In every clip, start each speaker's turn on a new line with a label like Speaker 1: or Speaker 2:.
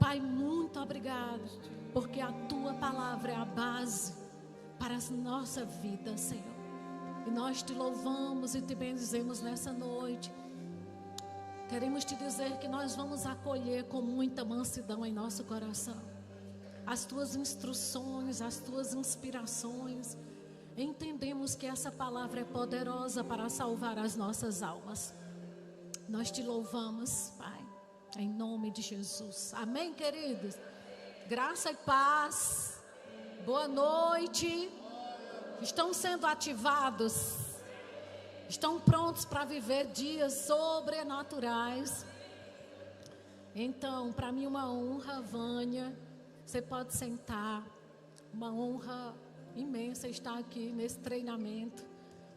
Speaker 1: Pai, muito obrigado, porque a Tua palavra é a base para a nossa vida, Senhor. E nós Te louvamos e Te bendizemos nessa noite. Queremos Te dizer que nós vamos acolher com muita mansidão em nosso coração as Tuas instruções, as Tuas inspirações. Entendemos que essa palavra é poderosa para salvar as nossas almas. Nós Te louvamos, Pai, em nome de Jesus. Amém, queridos? Graça e paz. Boa noite. Estão sendo ativados? Estão prontos para viver dias sobrenaturais? Então, para mim uma honra, Vânia. Você pode sentar. Uma honra imensa estar aqui nesse treinamento.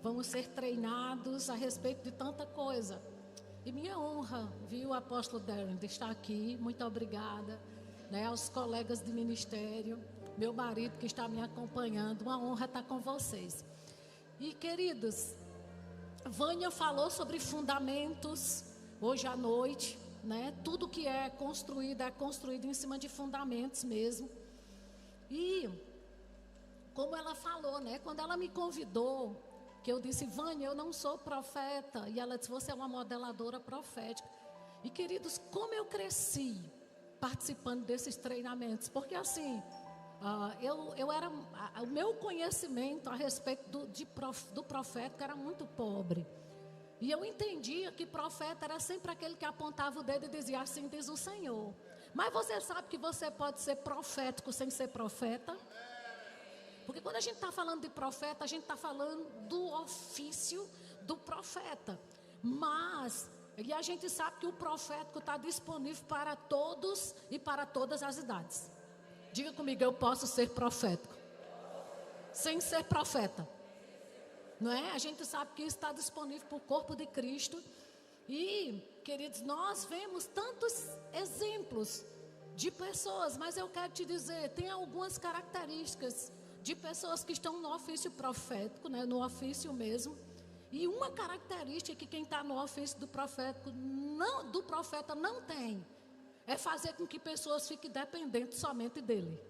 Speaker 1: Vamos ser treinados a respeito de tanta coisa. E minha honra, viu, apóstolo Darren, de estar aqui. Muito obrigada, né, aos colegas de ministério, meu marido que está me acompanhando. Uma honra estar com vocês. E, queridos, Vânia falou sobre fundamentos hoje à noite, né? Tudo que é construído em cima de fundamentos mesmo. E, como ela falou, né? Quando ela me convidou, que eu disse, Vânia, eu não sou profeta. E ela disse, você é uma modeladora profética. E, queridos, como eu cresci participando desses treinamentos. Porque, assim, o meu conhecimento a respeito do profético era muito pobre. E eu entendia que profeta era sempre aquele que apontava o dedo e dizia, assim diz o Senhor. Mas você sabe que você pode ser profético sem ser profeta? Porque quando a gente está falando de profeta, a gente está falando do ofício do profeta. E a gente sabe que o profético está disponível para todos e para todas as idades. Diga comigo, eu posso ser profético sem ser profeta. Não é? A gente sabe que isso está disponível para o corpo de Cristo. E, queridos, nós vemos tantos exemplos de pessoas, mas eu quero te dizer, tem algumas características de pessoas que estão no ofício profético, né, no ofício mesmo. E uma característica que quem está no ofício do profético, do profeta não tem, é fazer com que pessoas fiquem dependentes somente dele.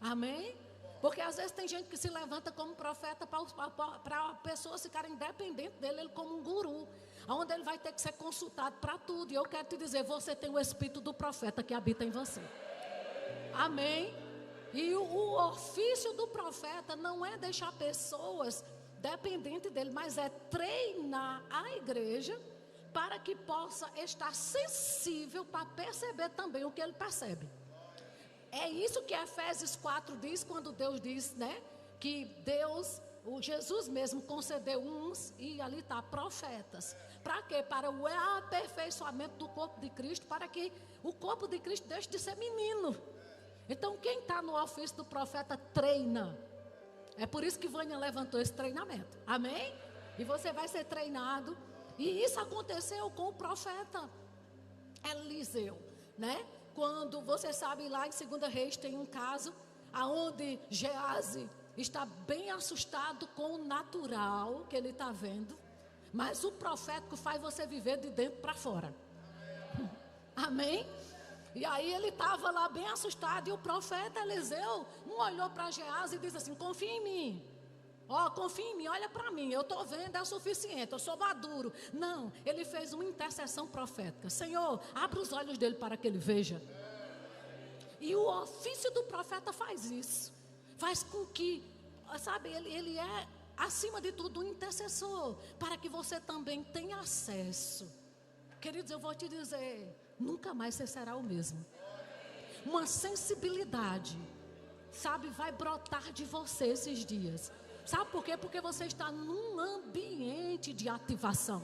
Speaker 1: Amém? Porque às vezes tem gente que se levanta como profeta para pessoas ficarem dependentes dele, ele como um guru, onde ele vai ter que ser consultado para tudo. E eu quero te dizer, você tem o espírito do profeta que habita em você. Amém? E o ofício do profeta não é deixar pessoas dependentes dele, mas é treinar a igreja para que possa estar sensível para perceber também o que ele percebe. É isso que Efésios 4 diz, quando Deus diz, né, que Jesus mesmo concedeu uns, e ali está, profetas. Para quê? Para o aperfeiçoamento do corpo de Cristo, para que o corpo de Cristo deixe de ser menino. Então, quem está no ofício do profeta treina. É por isso que Vânia levantou esse treinamento. Amém? E você vai ser treinado. E isso aconteceu com o profeta Eliseu, né? Quando você sabe, lá em 2 Reis tem um caso onde Geazi está bem assustado com o natural que ele está vendo. Mas o profético faz você viver de dentro para fora. Amém? E aí ele estava lá bem assustado. E o profeta Eliseu não olhou para Geazi e disse assim, confia em mim. Confia em mim, olha para mim, eu estou vendo, é o suficiente, eu sou maduro. Não, ele fez uma intercessão profética. Senhor, abre os olhos dele para que ele veja. E o ofício do profeta faz isso. Faz com que, sabe, ele é, acima de tudo, um intercessor, para que você também tenha acesso. Queridos, eu vou te dizer, nunca mais você será o mesmo. Uma sensibilidade, sabe, vai brotar de você esses dias. Sabe por quê? Porque você está num ambiente de ativação.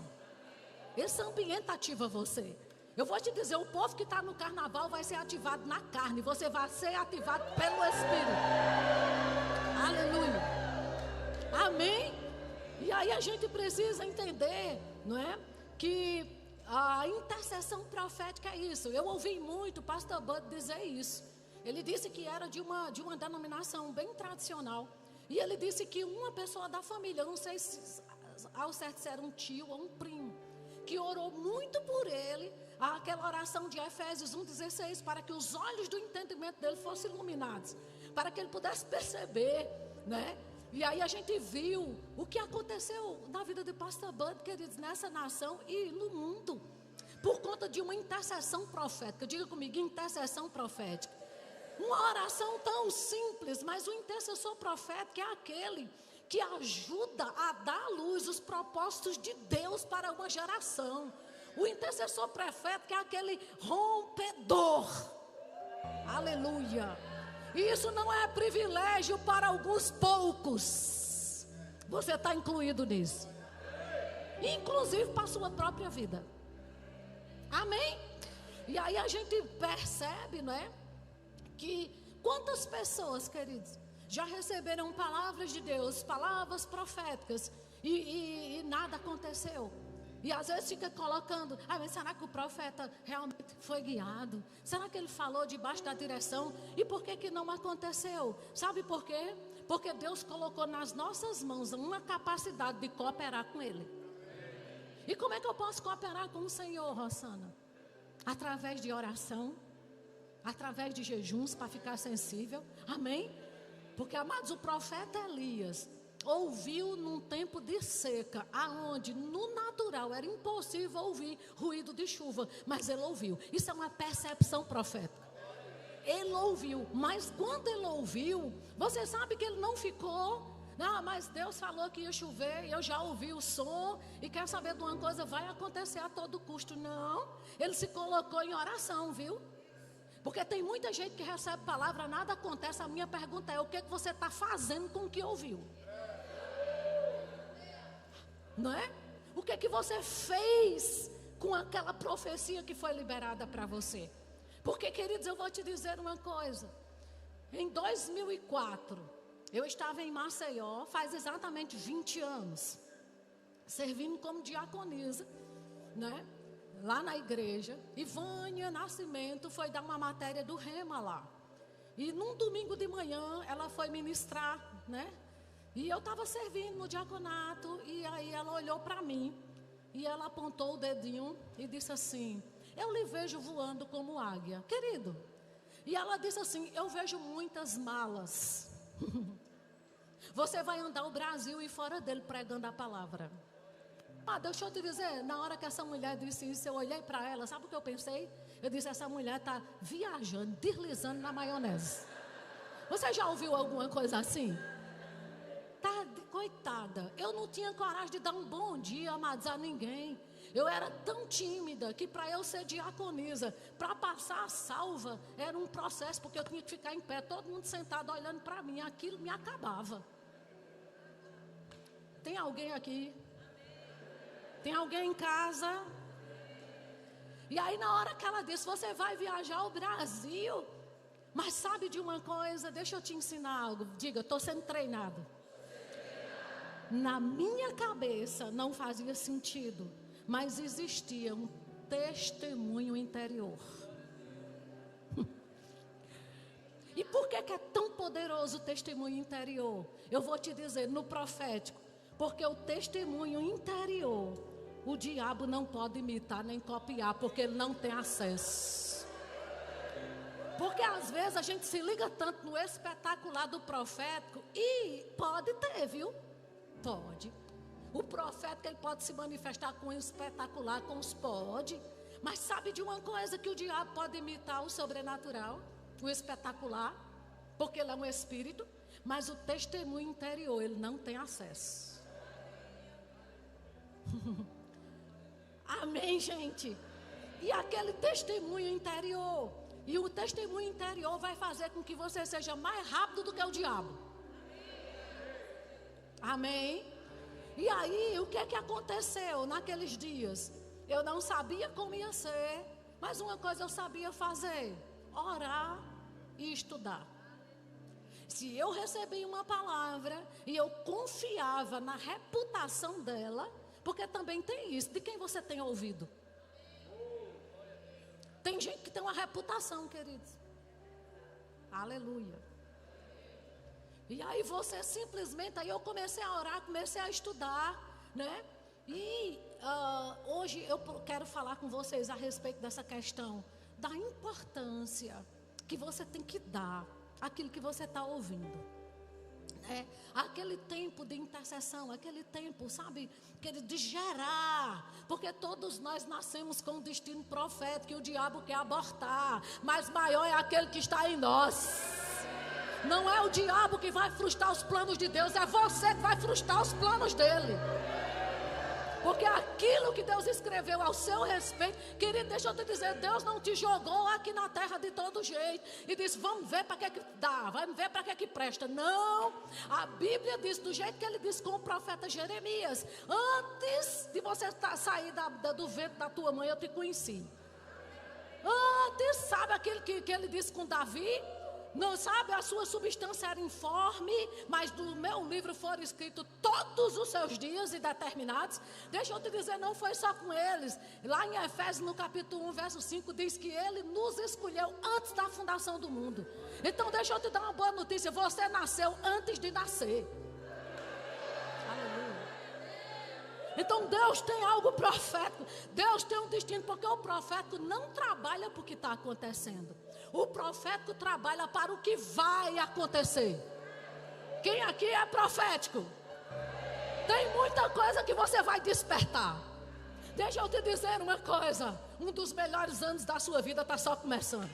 Speaker 1: Esse ambiente ativa você. Eu vou te dizer, o povo que está no carnaval vai ser ativado na carne. Você vai ser ativado pelo Espírito. Aleluia. Amém? E aí a gente precisa entender, não é? Que a intercessão profética é isso. Eu ouvi muito o pastor Bud dizer isso. Ele disse que era de uma denominação bem tradicional. E ele disse que uma pessoa da família, eu não sei se ao certo se era um tio ou um primo, que orou muito por ele, aquela oração de Efésios 1,16, para que os olhos do entendimento dele fossem iluminados, para que ele pudesse perceber, né? E aí a gente viu o que aconteceu na vida de Pastor Bud, queridos, nessa nação e no mundo, por conta de uma intercessão profética. Diga comigo, intercessão profética. Uma oração tão simples, mas o intercessor profético é aquele que ajuda a dar à luz os propósitos de Deus para uma geração. O intercessor profético é aquele rompedor. Aleluia. E isso não é privilégio para alguns poucos. Você está incluído nisso. Inclusive para a sua própria vida. Amém? E aí a gente percebe, não é? Que quantas pessoas, queridos, já receberam palavras de Deus, palavras proféticas, e nada aconteceu. E às vezes fica colocando, mas será que o profeta realmente foi guiado? Será que ele falou debaixo da direção? E por que não aconteceu? Sabe por quê? Porque Deus colocou nas nossas mãos uma capacidade de cooperar com Ele. E como é que eu posso cooperar com o Senhor, Rosana? Através de oração, através de jejuns para ficar sensível. Amém? Porque, amados, o profeta Elias ouviu num tempo de seca, aonde no natural era impossível ouvir ruído de chuva, mas ele ouviu. Isso é uma percepção profética. Ele ouviu, mas quando ele ouviu, você sabe que ele não ficou, mas Deus falou que ia chover, eu já ouvi o som, e quer saber de uma coisa, vai acontecer a todo custo. Não, ele se colocou em oração, viu? Porque tem muita gente que recebe palavra, nada acontece. A minha pergunta é, o que você está fazendo com o que ouviu? Não é? O que você fez com aquela profecia que foi liberada para você? Porque, queridos, eu vou te dizer uma coisa. Em 2004, eu estava em Maceió, faz exatamente 20 anos, servindo como diaconisa, né? Lá na igreja. E Vânia Nascimento foi dar uma matéria do Rema lá. E num domingo de manhã, ela foi ministrar, né? E eu estava servindo no diaconato, e aí ela olhou para mim, e ela apontou o dedinho e disse assim, eu lhe vejo voando como águia, querido. E ela disse assim, eu vejo muitas malas. Você vai andar o Brasil e fora dele pregando a palavra. Deixa eu te dizer, na hora que essa mulher disse isso, eu olhei para ela, sabe o que eu pensei? Eu disse, essa mulher está viajando, deslizando na maionese. Você já ouviu alguma coisa assim? Coitada, eu não tinha coragem de dar um bom dia, amados, a ninguém. Eu era tão tímida que para eu ser diaconisa, para passar a salva, era um processo, porque eu tinha que ficar em pé, todo mundo sentado olhando para mim, aquilo me acabava. Tem alguém aqui? Tem alguém em casa? E aí na hora que ela disse, você vai viajar ao Brasil, mas sabe de uma coisa, deixa eu te ensinar algo, diga, estou sendo treinado. Na minha cabeça não fazia sentido, mas existia um testemunho interior. E por que é tão poderoso o testemunho interior? Eu vou te dizer, no profético, porque o testemunho interior, o diabo não pode imitar nem copiar, porque ele não tem acesso. Porque às vezes a gente se liga tanto no espetacular do profético, e pode ter, viu? Pode. O profeta, ele pode se manifestar com o espetacular, com os pode. Mas sabe de uma coisa, que o diabo pode imitar o sobrenatural, o espetacular, porque ele é um espírito, mas o testemunho interior, ele não tem acesso. Amém, gente? E aquele testemunho interior, e o testemunho interior vai fazer com que você seja mais rápido do que o diabo. Amém? E aí, o que é que aconteceu naqueles dias? Eu não sabia como ia ser, mas uma coisa eu sabia fazer: orar e estudar. Se eu recebi uma palavra e eu confiava na reputação dela, porque também tem isso, de quem você tem ouvido? Tem gente que tem uma reputação, queridos. Aleluia. E aí você simplesmente, aí eu comecei a orar, comecei a estudar, né? E hoje eu quero falar com vocês a respeito dessa questão da importância que você tem que dar àquilo que você está ouvindo. Aquele tempo de intercessão, aquele tempo, sabe, de gerar, porque todos nós nascemos com um destino profético e o diabo quer abortar, mas maior é aquele que está em nós. Não é o diabo que vai frustrar os planos de Deus, é você que vai frustrar os planos dele. Porque aquilo que Deus escreveu ao seu respeito, querido, deixa eu te dizer, Deus não te jogou aqui na terra de todo jeito e disse, vamos ver para que dá, vamos ver para que presta. Não, a Bíblia diz do jeito que ele disse com o profeta Jeremias, antes de você sair do ventre da tua mãe, eu te conheci. Antes, sabe aquilo que ele disse com Davi? Não sabe, a sua substância era informe, mas do meu livro foram escritos todos os seus dias e determinados. Deixa eu te dizer, não foi só com eles. Lá em Efésios, no capítulo 1, verso 5, diz que ele nos escolheu antes da fundação do mundo. Então deixa eu te dar uma boa notícia, você nasceu antes de nascer. Aleluia. Então Deus tem algo profético, Deus tem um destino, porque o profético não trabalha para o que está acontecendo. O profético trabalha para o que vai acontecer. Quem aqui é profético? Tem muita coisa que você vai despertar. Deixa eu te dizer uma coisa, um dos melhores anos da sua vida está só começando.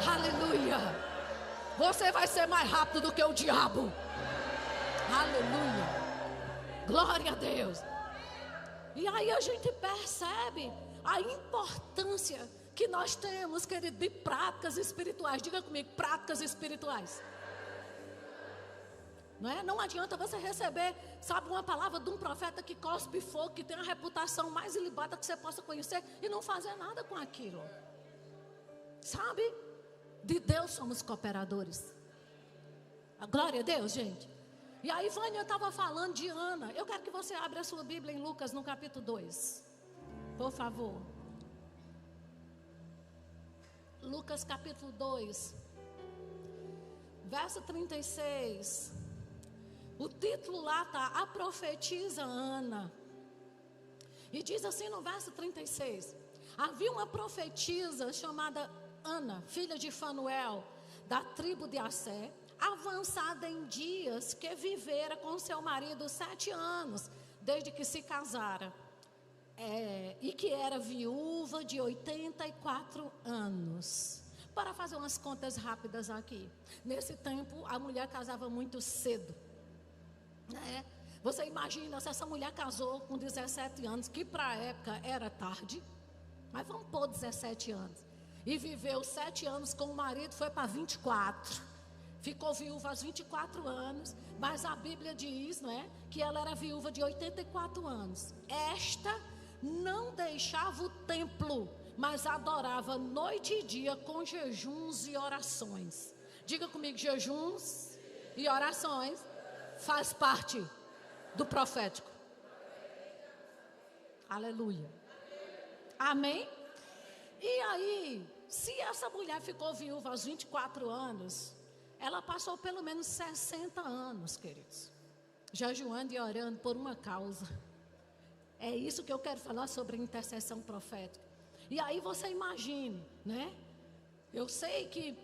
Speaker 1: Aleluia. Você vai ser mais rápido do que o diabo. Aleluia. Glória a Deus. E aí a gente percebe a importância que nós temos, querido, de práticas espirituais. Diga comigo, práticas espirituais. Não adianta você receber, sabe, uma palavra de um profeta que cospe fogo, que tem a reputação mais ilibada que você possa conhecer, e não fazer nada com aquilo. Sabe? De Deus somos cooperadores. A glória a Deus, gente. E aí, Vânia estava falando de Ana. Eu quero que você abra a sua Bíblia em Lucas, no capítulo 2. Por favor. Lucas capítulo 2, verso 36. O título lá está, a profetisa Ana. E diz assim no verso 36. Havia uma profetisa chamada Ana, filha de Fanuel, da tribo de Assé, avançada em dias, que vivera com seu marido 7 anos, desde que se casara. E que era viúva de 84 anos. Para fazer umas contas rápidas aqui. Nesse tempo, a mulher casava muito cedo. Você imagina se essa mulher casou com 17 anos, que para a época era tarde. Mas vamos pôr 17 anos. E viveu 7 anos com o marido, foi para 24. Ficou viúva aos 24 anos. Mas a Bíblia diz, que ela era viúva de 84 anos. Esta não deixava o templo, mas adorava noite e dia com jejuns e orações. Diga comigo, jejuns e orações faz parte do profético. Aleluia. Amém? E aí, se essa mulher ficou viúva aos 24 anos, ela passou pelo menos 60 anos, queridos, jejuando e orando por uma causa. É isso que eu quero falar sobre intercessão profética. E aí você imagine, Eu sei que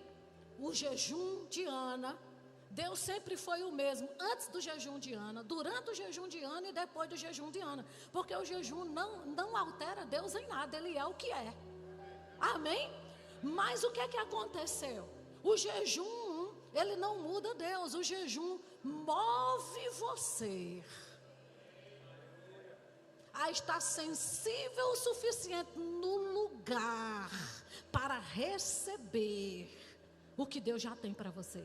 Speaker 1: o jejum de Ana, Deus sempre foi o mesmo, antes do jejum de Ana, durante o jejum de Ana e depois do jejum de Ana. Porque o jejum não altera Deus em nada, Ele é o que é. Amém? Mas o que é que aconteceu? O jejum, ele não muda Deus, o jejum move você a estar sensível o suficiente no lugar para receber o que Deus já tem para você.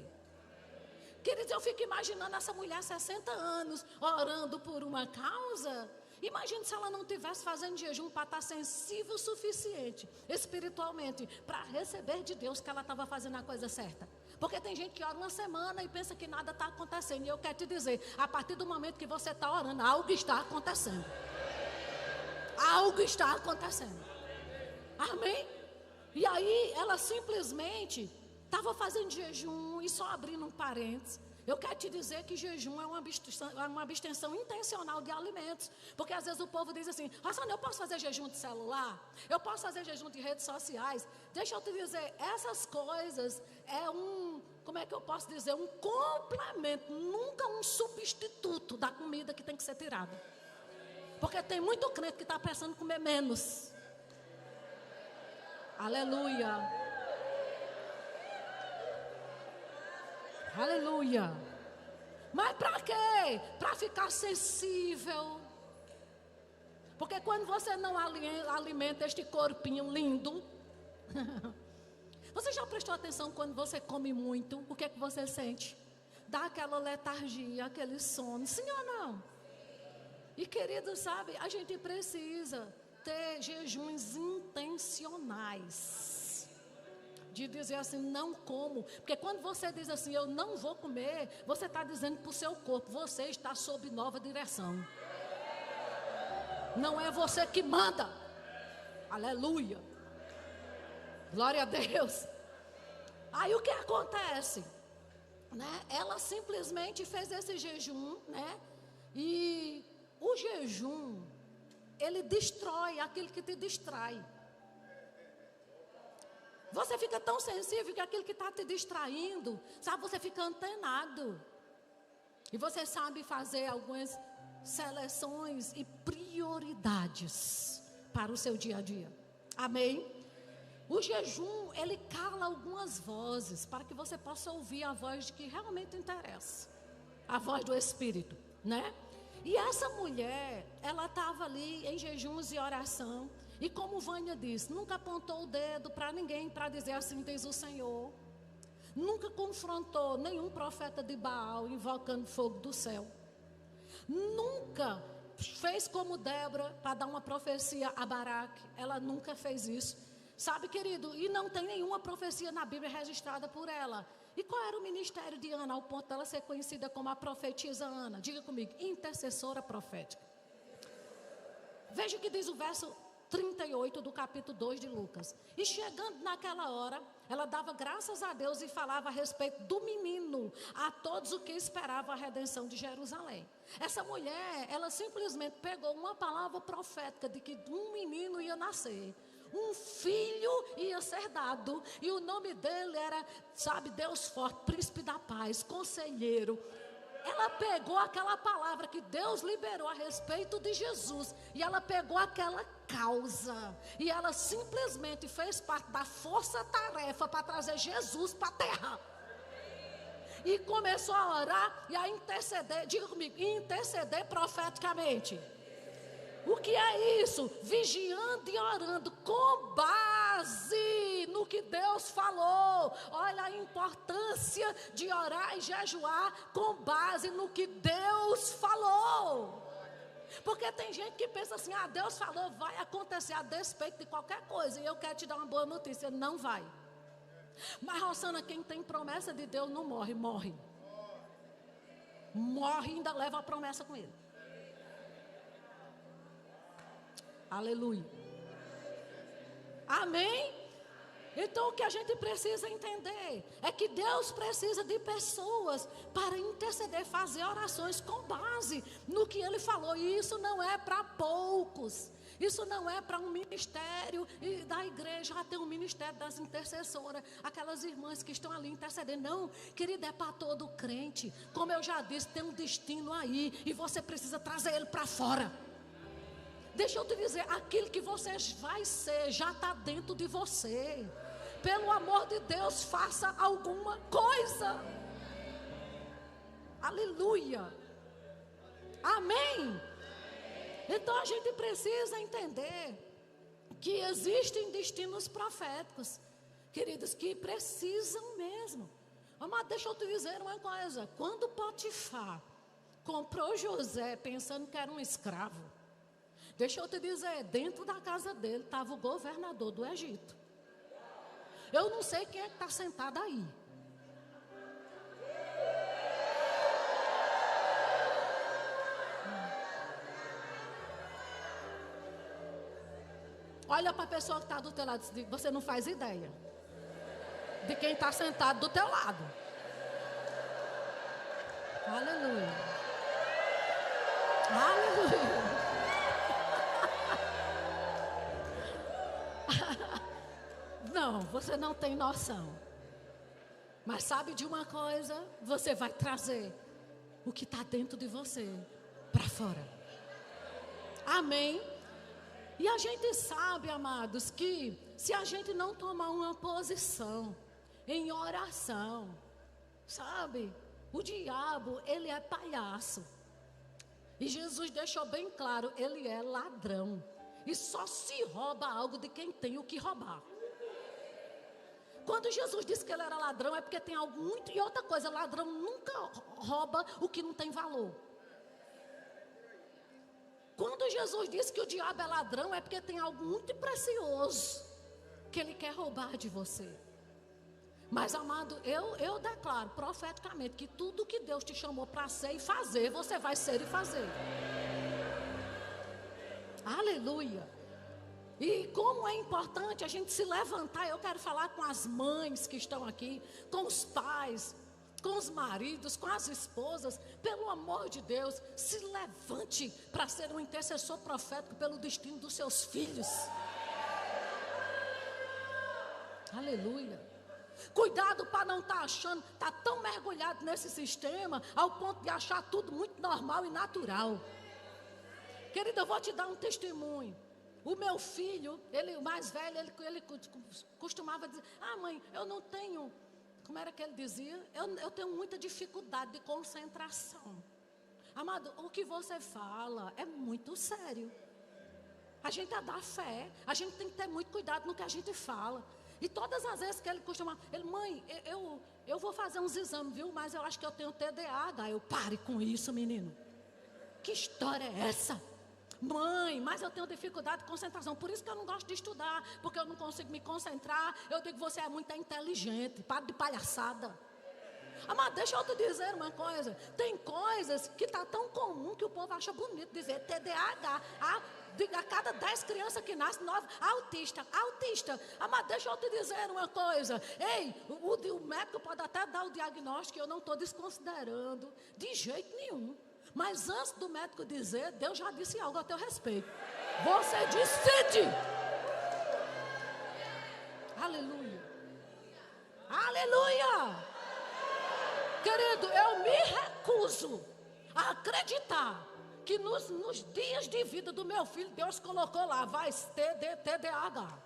Speaker 1: Queridos, eu fico imaginando essa mulher 60 anos orando por uma causa. Imagine se ela não estivesse fazendo jejum para estar sensível o suficiente espiritualmente para receber de Deus que ela estava fazendo a coisa certa. Porque tem gente que ora uma semana e pensa que nada está acontecendo. E eu quero te dizer, a partir do momento que você está orando, algo está acontecendo. Algo está acontecendo. Amém? E aí ela simplesmente estava fazendo jejum, e só abrindo um parênteses, Eu quero te dizer que jejum é uma abstenção intencional de alimentos. Porque às vezes o povo diz assim: Rosana, eu posso fazer jejum de celular? Eu posso fazer jejum de redes sociais? Deixa eu te dizer, essas coisas é como é que eu posso dizer? Um complemento, nunca um substituto da comida que tem que ser tirada. Porque tem muito crente que está pensando em comer menos. Aleluia. Aleluia. Mas para quê? Para ficar sensível. Porque quando você não alimenta este corpinho lindo, você já prestou atenção quando você come muito? O que é que você sente? Dá aquela letargia, aquele sono, sim ou não? E querido, sabe, a gente precisa ter jejuns intencionais. De dizer assim, não como. Porque quando você diz assim, eu não vou comer, você está dizendo para o seu corpo, você está sob nova direção. Não é você que manda. Aleluia. Glória a Deus. Aí o que acontece? Né? Ela simplesmente fez esse jejum, né? E o jejum, ele destrói aquilo que te distrai. Você fica tão sensível que aquilo que está te distraindo, sabe, você fica antenado. E você sabe fazer algumas seleções e prioridades para o seu dia a dia. Amém? O jejum, ele cala algumas vozes para que você possa ouvir a voz de que realmente interessa. A voz do Espírito, né? E essa mulher, ela estava ali em jejuns e oração. E como Vânia disse, nunca apontou o dedo para ninguém para dizer assim diz o Senhor. Nunca confrontou nenhum profeta de Baal invocando fogo do céu. Nunca fez como Débora para dar uma profecia a Baraque. Ela nunca fez isso. Sabe, querido, e não tem nenhuma profecia na Bíblia registrada por ela. E qual era o ministério de Ana, ao ponto dela ser conhecida como a profetisa Ana? Diga comigo, intercessora profética. Veja o que diz o verso 38 do capítulo 2 de Lucas. E chegando naquela hora, ela dava graças a Deus e falava a respeito do menino a todos os que esperavam a redenção de Jerusalém. Essa mulher, ela simplesmente pegou uma palavra profética de que um menino ia nascer. Um filho ia ser dado, e o nome dele era, sabe, Deus forte, príncipe da paz, conselheiro. Ela pegou aquela palavra que Deus liberou a respeito de Jesus, e ela pegou aquela causa, e ela simplesmente fez parte da força-tarefa para trazer Jesus para a terra. E começou a orar e a interceder, diga comigo, interceder profeticamente. O que é isso? Vigiando e orando com base no que Deus falou. Olha a importância de orar e jejuar com base no que Deus falou. Porque tem gente que pensa assim, Deus falou, vai acontecer a despeito de qualquer coisa. E eu quero te dar uma boa notícia, não vai. Mas, Rosana, quem tem promessa de Deus não morre, morre. Morre e ainda leva a promessa com ele. Aleluia. Amém? Então o que a gente precisa entender é que Deus precisa de pessoas para interceder, fazer orações com base no que Ele falou. E isso não é para poucos. Isso não é para um ministério e da igreja, tem um ministério das intercessoras, aquelas irmãs que estão ali intercedendo. Não, querida, é para todo crente. Como eu já disse, tem um destino aí e você precisa trazer ele para fora. Deixa eu te dizer, aquilo que você vai ser já está dentro de você. Pelo amor de Deus, faça alguma coisa. Aleluia. Amém. Então a gente precisa entender que existem destinos proféticos, queridos, que precisam mesmo. Mas deixa eu te dizer uma coisa. Quando Potifar comprou José pensando que era um escravo, deixa eu te dizer, dentro da casa dele estava o governador do Egito. Eu não sei quem é que está sentado aí. Olha para a pessoa que está do teu lado e diz, você não faz ideia de quem está sentado do teu lado. Aleluia. Aleluia. Não, você não tem noção. Mas sabe de uma coisa? Você vai trazer o que está dentro de você para fora. Amém? E a gente sabe, amados, que se a gente não tomar uma posição em oração, sabe? O diabo, ele é palhaço. E Jesus deixou bem claro, ele é ladrão. E só se rouba algo de quem tem o que roubar. Quando Jesus disse que ele era ladrão, é porque tem algo muito... E outra coisa, ladrão nunca rouba o que não tem valor. Quando Jesus disse que o diabo é ladrão, é porque tem algo muito precioso que ele quer roubar de você. Mas, amado, eu declaro profeticamente que tudo que Deus te chamou para ser e fazer, você vai ser e fazer. Aleluia. E como é importante a gente se levantar, eu quero falar com as mães que estão aqui, com os pais, com os maridos, com as esposas. Pelo amor de Deus, se levante para ser um intercessor profético pelo destino dos seus filhos. Aleluia. Cuidado para não estar achando, está tão mergulhado nesse sistema, ao ponto de achar tudo muito normal e natural. Querida, eu vou te dar um testemunho. O meu filho, ele, o mais velho, ele costumava dizer: ah, mãe, eu não tenho... Como era que ele dizia? Eu tenho muita dificuldade de concentração. Amado, o que você fala é muito sério. A gente é da fé. A gente tem que ter muito cuidado no que a gente fala. E todas as vezes que ele costumava... Ele, mãe, eu vou fazer uns exames, viu? Mas eu acho que eu tenho TDAH. Eu, pare com isso, menino. Que história é essa? Mãe, mas eu tenho dificuldade de concentração. Por isso que eu não gosto de estudar. Porque eu não consigo me concentrar. Eu digo, você é muito inteligente. Para de palhaçada. Mas deixa eu te dizer uma coisa. Tem coisas que está tão comum que o povo acha bonito dizer TDAH. A cada 10 crianças que nascem, 9, autista. Mas deixa eu te dizer uma coisa. Ei, o médico pode até dar o diagnóstico, eu não estou desconsiderando de jeito nenhum. Mas antes do médico dizer, Deus já disse algo a teu respeito. Você decide. Aleluia. Aleluia. Querido, eu me recuso a acreditar que nos dias de vida do meu filho, Deus colocou lá, vai ter TDAH.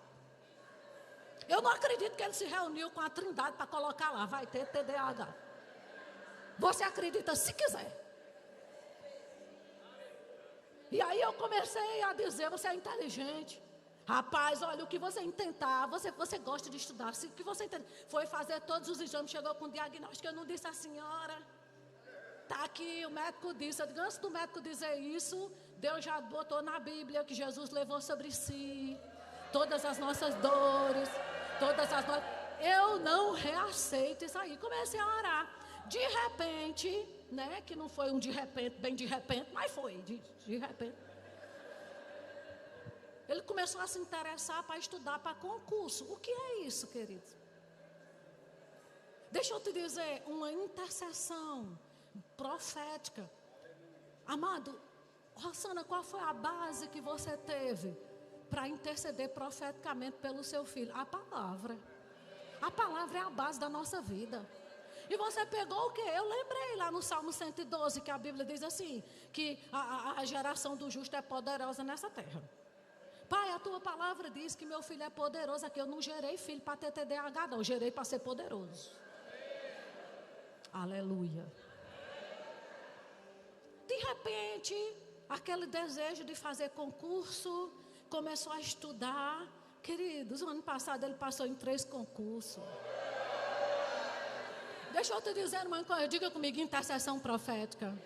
Speaker 1: Eu não acredito que ele se reuniu com a Trindade para colocar lá, vai ter TDAH. Você acredita se quiser. E aí eu comecei a dizer, você é inteligente. Rapaz, olha, o que você intentar, você gosta de estudar, o que você intenta, foi fazer todos os exames, chegou com diagnóstico, eu não disse à senhora, está aqui, o médico disse, eu digo, antes do médico dizer isso, Deus já botou na Bíblia que Jesus levou sobre si, todas as nossas dores, eu não reaceito isso aí, comecei a orar, de repente, né, que não foi um de repente, bem de repente, mas foi, de repente. Ele começou a se interessar para estudar para concurso. O que é isso, querido? Deixa eu te dizer, uma intercessão profética. Amado, Rosana, qual foi a base que você teve para interceder profeticamente pelo seu filho? A palavra. A palavra é a base da nossa vida. E você pegou o quê? Eu lembrei lá no Salmo 112, que a Bíblia diz assim, que a geração do justo é poderosa nessa terra. Pai, a tua palavra diz que meu filho é poderoso. Aqui eu não gerei filho para ter TDAH, não. Eu gerei para ser poderoso. Aleluia. De repente, aquele desejo de fazer concurso, começou a estudar. Queridos, o ano passado ele passou em 3 concursos. Deixa eu te dizer uma coisa, diga comigo, intercessão profética.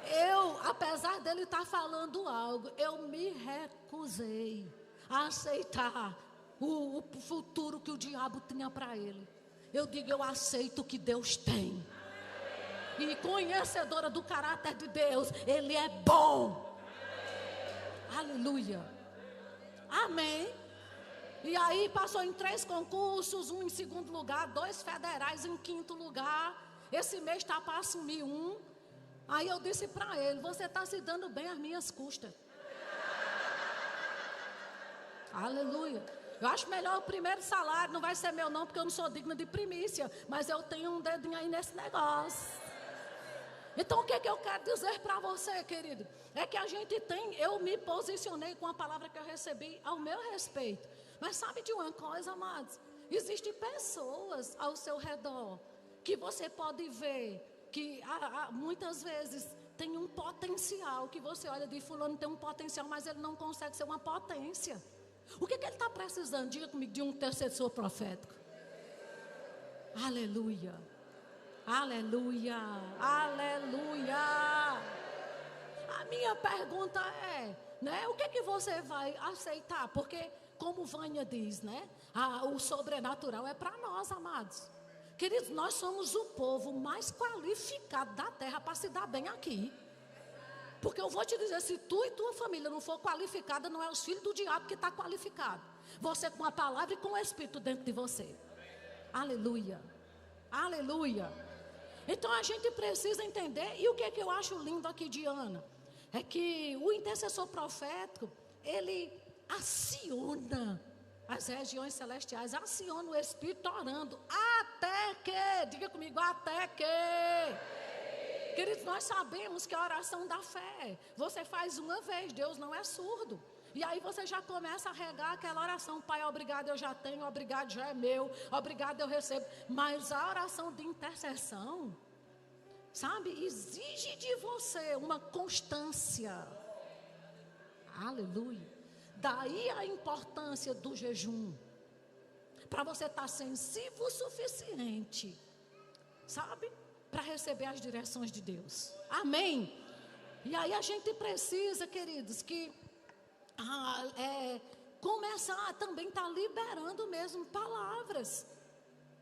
Speaker 1: Eu, apesar dele estar falando algo, eu me recusei a aceitar o futuro que o diabo tinha para ele. Eu digo, eu aceito o que Deus tem. E conhecedora do caráter de Deus, Ele é bom. Aleluia. Amém. E aí passou em 3 concursos, um em 2º lugar, 2 federais em 5º lugar. esse mês está para assumir um. Aí eu disse para ele, você está se dando bem às minhas custas. Aleluia. Eu acho melhor o primeiro salário, não vai ser meu não, porque eu não sou digna de primícia, mas eu tenho um dedinho aí nesse negócio. Então o que eu quero dizer para você, querido? É que a gente tem, eu me posicionei com a palavra que eu recebi ao meu respeito. Mas sabe de uma coisa, amados? Existem pessoas ao seu redor que você pode ver que muitas vezes tem um potencial, que você olha de fulano tem um potencial, mas ele não consegue ser uma potência. O que ele está precisando? Diga comigo, de um intercessor profético. Aleluia. Aleluia. Aleluia. A minha pergunta é, né? O que você vai aceitar? Porque, como Vânia diz, né? O sobrenatural é para nós, amados. Queridos, nós somos o povo mais qualificado da terra para se dar bem aqui. Porque eu vou te dizer, se tu e tua família não for qualificada, não é os filhos do diabo que está qualificado. Você com a palavra e com o Espírito dentro de você. Aleluia. Aleluia. Então a gente precisa entender. E o que é que eu acho lindo aqui de Ana? É que o intercessor profético, ele aciona as regiões celestiais, aciona o Espírito orando. Até que, diga comigo, até que... Queridos, nós sabemos que a oração da fé, você faz uma vez, Deus não é surdo. E aí você já começa a regar aquela oração, Pai, obrigado eu já tenho, obrigado já é meu, obrigado eu recebo. Mas a oração de intercessão, sabe, exige de você uma constância. Aleluia. Daí a importância do jejum, para você estar sensível o suficiente, sabe, para receber as direções de Deus. Amém? E aí a gente precisa, queridos, que começar a também estar liberando mesmo palavras,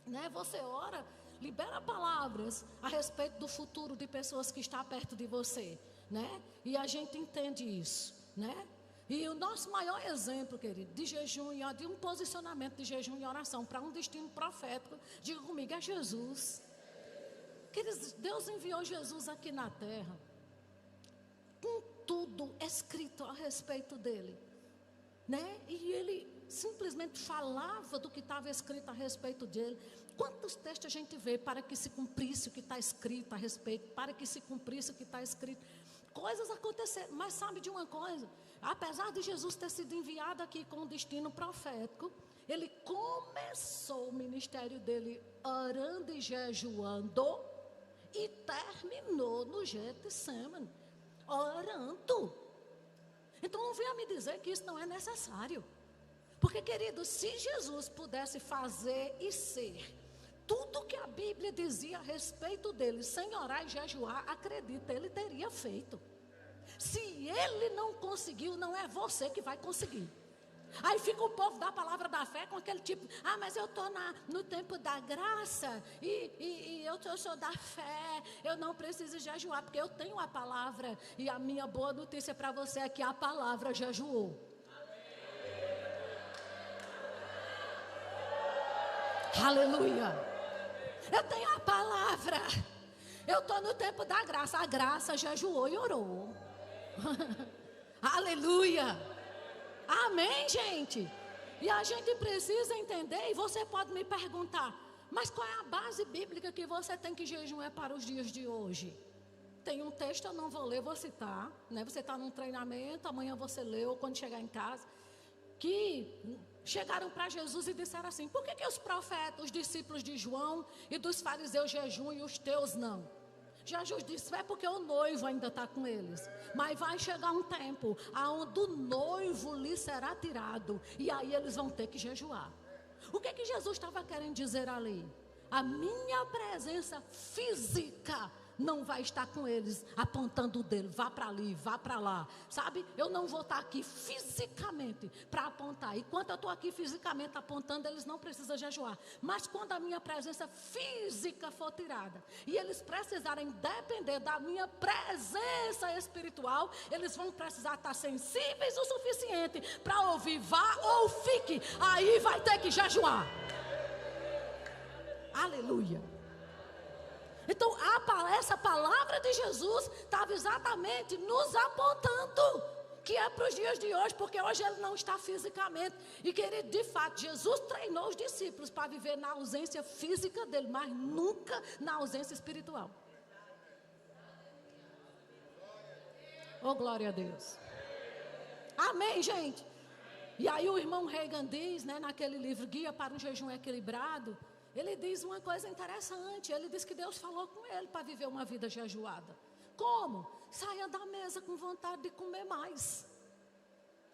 Speaker 1: né? Você ora, libera palavras a respeito do futuro de pessoas que estão perto de você, né? E a gente entende isso, né? E o nosso maior exemplo, querido, de jejum e de um posicionamento de jejum e oração para um destino profético, diga comigo, é Jesus. Queridos, Deus enviou Jesus aqui na terra com tudo escrito a respeito dele, né? E ele simplesmente falava do que estava escrito a respeito dele. Quantos textos a gente vê para que se cumprisse o que está escrito a respeito, para que se cumprisse o que está escrito? Coisas aconteceram, mas sabe de uma coisa? Apesar de Jesus ter sido enviado aqui com um destino profético, ele começou o ministério dele orando e jejuando e terminou no Getsemane, orando. Então não venha me dizer que isso não é necessário. Porque, querido, se Jesus pudesse fazer e ser tudo que a Bíblia dizia a respeito dele, sem orar e jejuar, acredita, ele teria feito. Se ele não conseguiu, não é você que vai conseguir. Aí fica o povo da palavra da fé com aquele tipo, mas eu estou no tempo da graça e eu sou da fé, eu não preciso jejuar, porque eu tenho a palavra. E a minha boa notícia para você é que a palavra jejuou. Aleluia. Eu tenho a palavra. Eu estou no tempo da graça. A graça jejuou e orou. Aleluia. Amém, gente? E a gente precisa entender, e você pode me perguntar, mas qual é a base bíblica que você tem que jejuar para os dias de hoje? Tem um texto, eu não vou ler, vou citar, né? Você está num treinamento, amanhã você lê, ou quando chegar em casa, que chegaram para Jesus e disseram assim, por que os profetas, os discípulos de João e dos fariseus jejuam e os teus não? Jesus disse, é porque o noivo ainda está com eles. Mas vai chegar um tempo onde o noivo lhe será tirado. E aí eles vão ter que jejuar. O que Jesus estava querendo dizer ali? A minha presença física não vai estar com eles, apontando o dedo, vá para ali, vá para lá, sabe? Eu não vou estar aqui fisicamente para apontar, e quando eu estou aqui fisicamente apontando, eles não precisam jejuar, mas quando a minha presença física for tirada, e eles precisarem depender da minha presença espiritual, eles vão precisar estar sensíveis o suficiente para ouvir, vá ou fique, aí vai ter que jejuar. Aleluia. Então, essa palavra de Jesus estava exatamente nos apontando que é para os dias de hoje, porque hoje ele não está fisicamente. E querido, de fato, Jesus treinou os discípulos para viver na ausência física dele, mas nunca na ausência espiritual. Oh, glória a Deus. Amém, gente? E aí o irmão Reagan diz, né, naquele livro Guia para um Jejum Equilibrado, ele diz uma coisa interessante. Ele diz que Deus falou com ele para viver uma vida jejuada. Como? Saia da mesa com vontade de comer mais.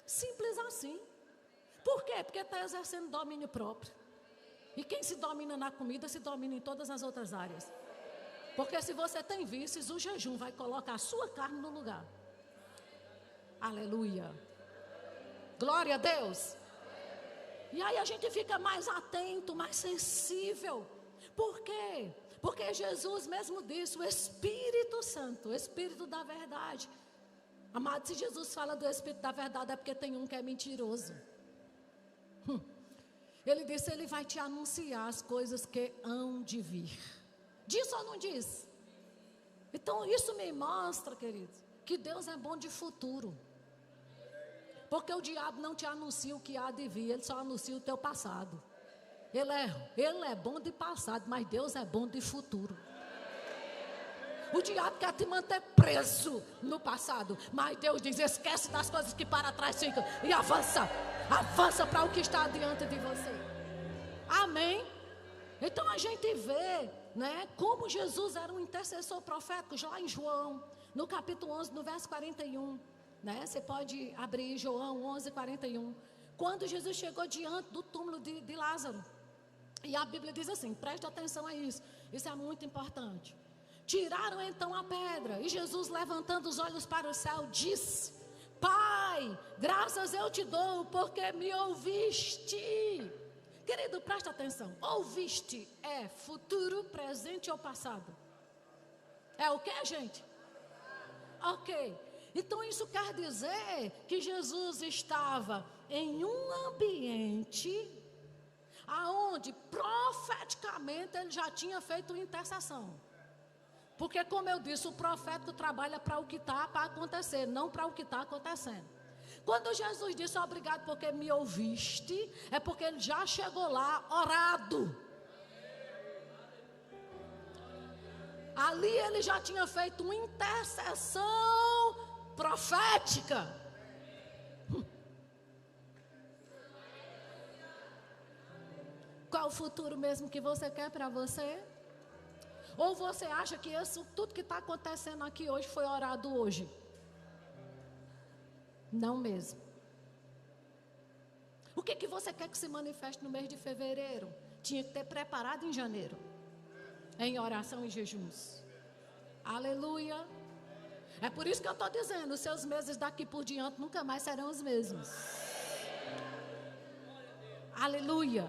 Speaker 1: Simples assim. Por quê? Porque está exercendo domínio próprio. E quem se domina na comida, se domina em todas as outras áreas. Porque se você tem vícios, o jejum vai colocar a sua carne no lugar. Aleluia. Glória a Deus. E aí a gente fica mais atento, mais sensível. Por quê? Porque Jesus mesmo disse, o Espírito Santo, o Espírito da verdade. Amado, se Jesus fala do Espírito da verdade, é porque tem um que é mentiroso. Ele disse, ele vai te anunciar as coisas que hão de vir. Diz ou não diz? Então isso me mostra, queridos, que Deus é bom de futuro. Porque o diabo não te anuncia o que há de vir, ele só anuncia o teu passado. Ele é bom de passado, mas Deus é bom de futuro. O diabo quer te manter preso no passado, mas Deus diz, esquece das coisas que para trás ficam e avança para o que está diante de você. Amém? Então a gente vê, né, como Jesus era um intercessor profético, já em João, no capítulo 11, no verso 41, né, você pode abrir João 11, 41, quando Jesus chegou diante do túmulo de Lázaro. E a Bíblia diz assim, preste atenção a isso é muito importante. Tiraram então a pedra, e Jesus, levantando os olhos para o céu, disse, Pai, graças eu te dou, porque me ouviste. Querido, preste atenção, ouviste é futuro, presente ou passado? É o que, gente? Ok, então isso quer dizer que Jesus estava em um ambiente aonde profeticamente ele já tinha feito intercessão. Porque, como eu disse, o profético trabalha para o que está para acontecer, não para o que está acontecendo. Quando Jesus disse obrigado porque me ouviste, é porque ele já chegou lá orado. Ali ele já tinha feito uma intercessão profética. Qual o futuro mesmo que você quer para você? Ou você acha que tudo que está acontecendo aqui hoje foi orado hoje? Não mesmo. O que você quer que se manifeste no mês de fevereiro? Tinha que ter preparado em janeiro, em oração e jejuns. Aleluia. É por isso que eu estou dizendo, os seus meses daqui por diante nunca mais serão os mesmos. Aleluia.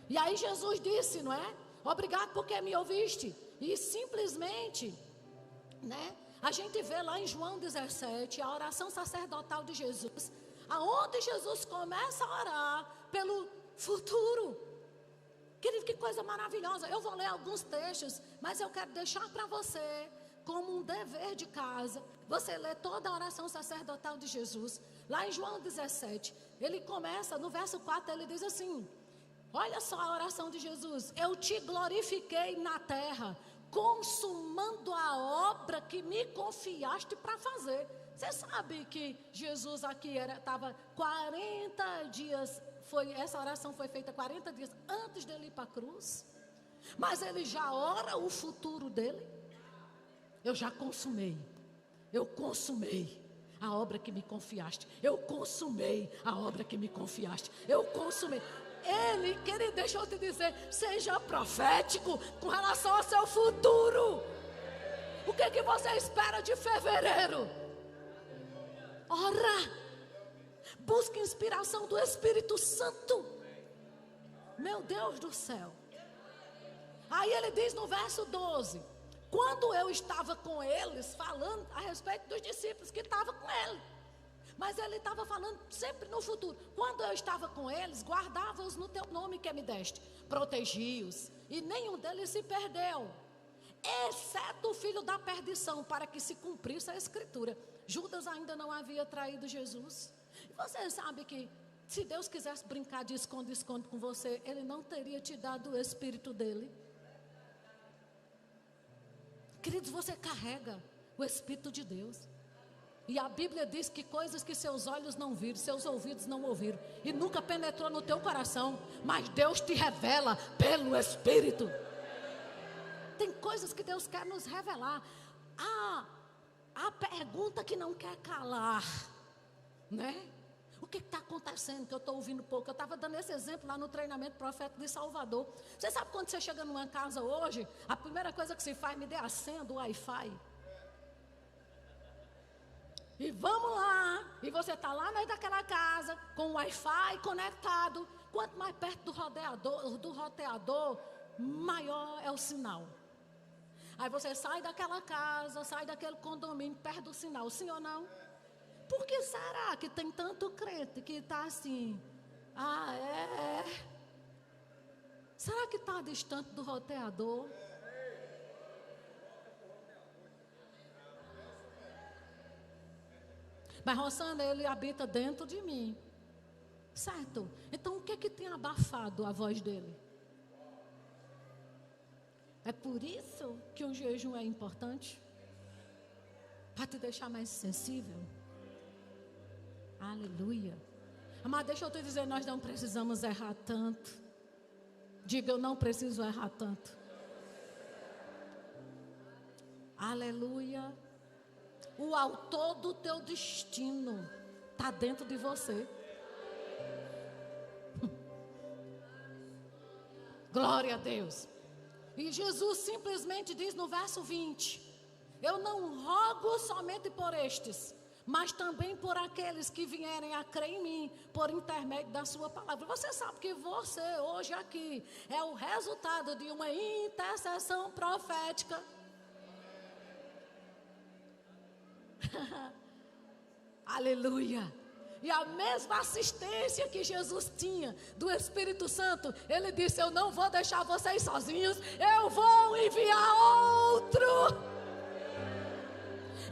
Speaker 1: E aí Jesus disse, não é? Obrigado porque me ouviste. E simplesmente, né? A gente vê lá em João 17, a oração sacerdotal de Jesus, aonde Jesus começa a orar pelo futuro. Querido, que coisa maravilhosa. Eu vou ler alguns textos, mas eu quero deixar para você, como um dever de casa, você lê toda a oração sacerdotal de Jesus. Lá em João 17, ele começa, no verso 4, ele diz assim, olha só a oração de Jesus. Eu te glorifiquei na terra, consumando a obra que me confiaste para fazer. Você sabe que Jesus aqui estava 40 dias, essa oração foi feita 40 dias antes dele ir para a cruz. Mas ele já ora o futuro dele. Eu já consumei. Eu consumei a obra que me confiaste. Eu consumei a obra que me confiaste. Eu consumei. Ele, querido, deixa eu te dizer, seja profético com relação ao seu futuro. O que você espera de fevereiro? Ora, busque inspiração do Espírito Santo. Meu Deus do céu. Aí ele diz no verso 12, quando eu estava com eles, falando a respeito dos discípulos que estavam com ele. Mas ele estava falando sempre no futuro. Quando eu estava com eles, guardava-os no teu nome que me deste. Protegi-os. E nenhum deles se perdeu. exceto o filho da perdição, para que se cumprisse a escritura. Judas ainda não havia traído Jesus. E você sabe que se Deus quisesse brincar de esconde-esconde com você, Ele não teria te dado o Espírito dele. Queridos, você carrega o Espírito de Deus. E a Bíblia diz que coisas que seus olhos não viram, seus ouvidos não ouviram, e nunca penetrou no teu coração, mas Deus te revela pelo Espírito. Tem coisas que Deus quer nos revelar. A pergunta que não quer calar, né? O que está acontecendo que eu estou ouvindo pouco? Eu estava dando esse exemplo lá no treinamento profético de Salvador. Você sabe quando você chega numa casa hoje, a primeira coisa que se faz, me dê a senha do Wi-Fi. E vamos lá, e você está lá no meio daquela casa, com o Wi-Fi conectado. Quanto mais perto do roteador, maior é o sinal. Aí você sai daquela casa, sai daquele condomínio, perto do sinal, sim ou não? Por que será que tem tanto crente que está assim? Será que está distante do roteador? Mas Rosana, ele habita dentro de mim. Certo? Então o que é que tem abafado a voz dele? É por isso que um jejum é importante? Para te deixar mais sensível? Aleluia. Amado, deixa eu te dizer, nós não precisamos errar tanto. Diga, eu não preciso errar tanto. Aleluia. O autor do teu destino está dentro de você. Glória a Deus. E Jesus simplesmente diz no verso 20: eu não rogo somente por estes, mas também por aqueles que vierem a crer em mim, por intermédio da sua palavra. Você sabe que você hoje aqui é o resultado de uma intercessão profética. Aleluia. E a mesma assistência que Jesus tinha do Espírito Santo, Ele disse: eu não vou deixar vocês sozinhos, eu vou enviar outro.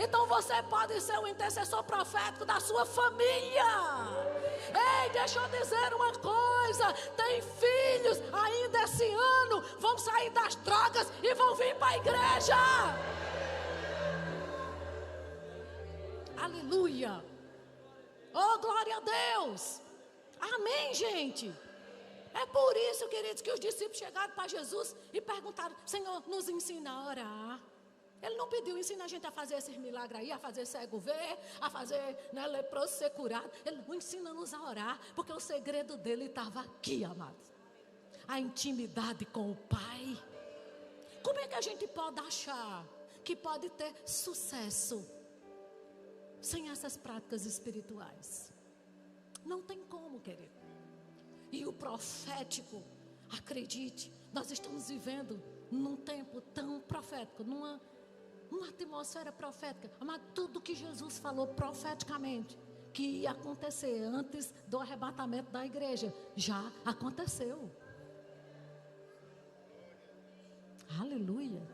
Speaker 1: Então você pode ser um intercessor profético da sua família. Ei, deixa eu dizer uma coisa: tem filhos ainda esse ano, vão sair das drogas e vão vir para a igreja. Aleluia. Oh, glória a Deus. Amém, gente. É por isso, queridos, que os discípulos chegaram para Jesus e perguntaram: Senhor, nos ensina a orar. Ele não pediu: ensina a gente a fazer esses milagres aí, a fazer cego ver, a fazer leproso ser curado. Ele não ensina-nos a orar, porque o segredo dele estava aqui, amados. A intimidade com o Pai. Como é que a gente pode achar que pode ter sucesso sem essas práticas espirituais? Não tem como, querido. E o profético, acredite, nós estamos vivendo num tempo tão profético, numa atmosfera profética. Mas tudo que Jesus falou profeticamente que ia acontecer antes do arrebatamento da igreja, já aconteceu. Aleluia.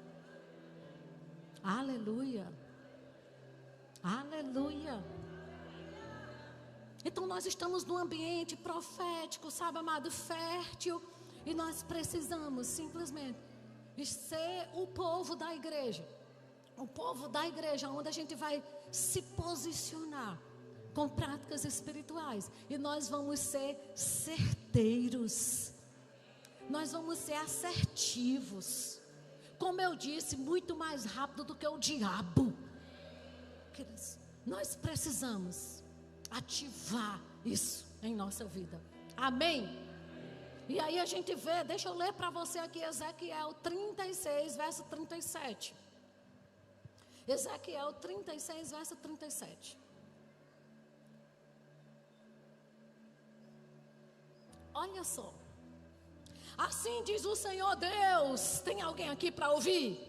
Speaker 1: Aleluia. Aleluia. Então nós estamos num ambiente profético, sabe, amado, fértil. E nós precisamos simplesmente ser o povo da igreja. O povo da igreja, onde a gente vai se posicionar com práticas espirituais. E nós vamos ser certeiros. Nós vamos ser assertivos. Como eu disse, muito mais rápido do que o diabo. Nós precisamos ativar isso em nossa vida. Amém? E aí a gente vê, deixa eu ler para você aqui Ezequiel 36, verso 37. Ezequiel 36, verso 37. Olha só. Assim diz o Senhor Deus. Tem alguém aqui para ouvir?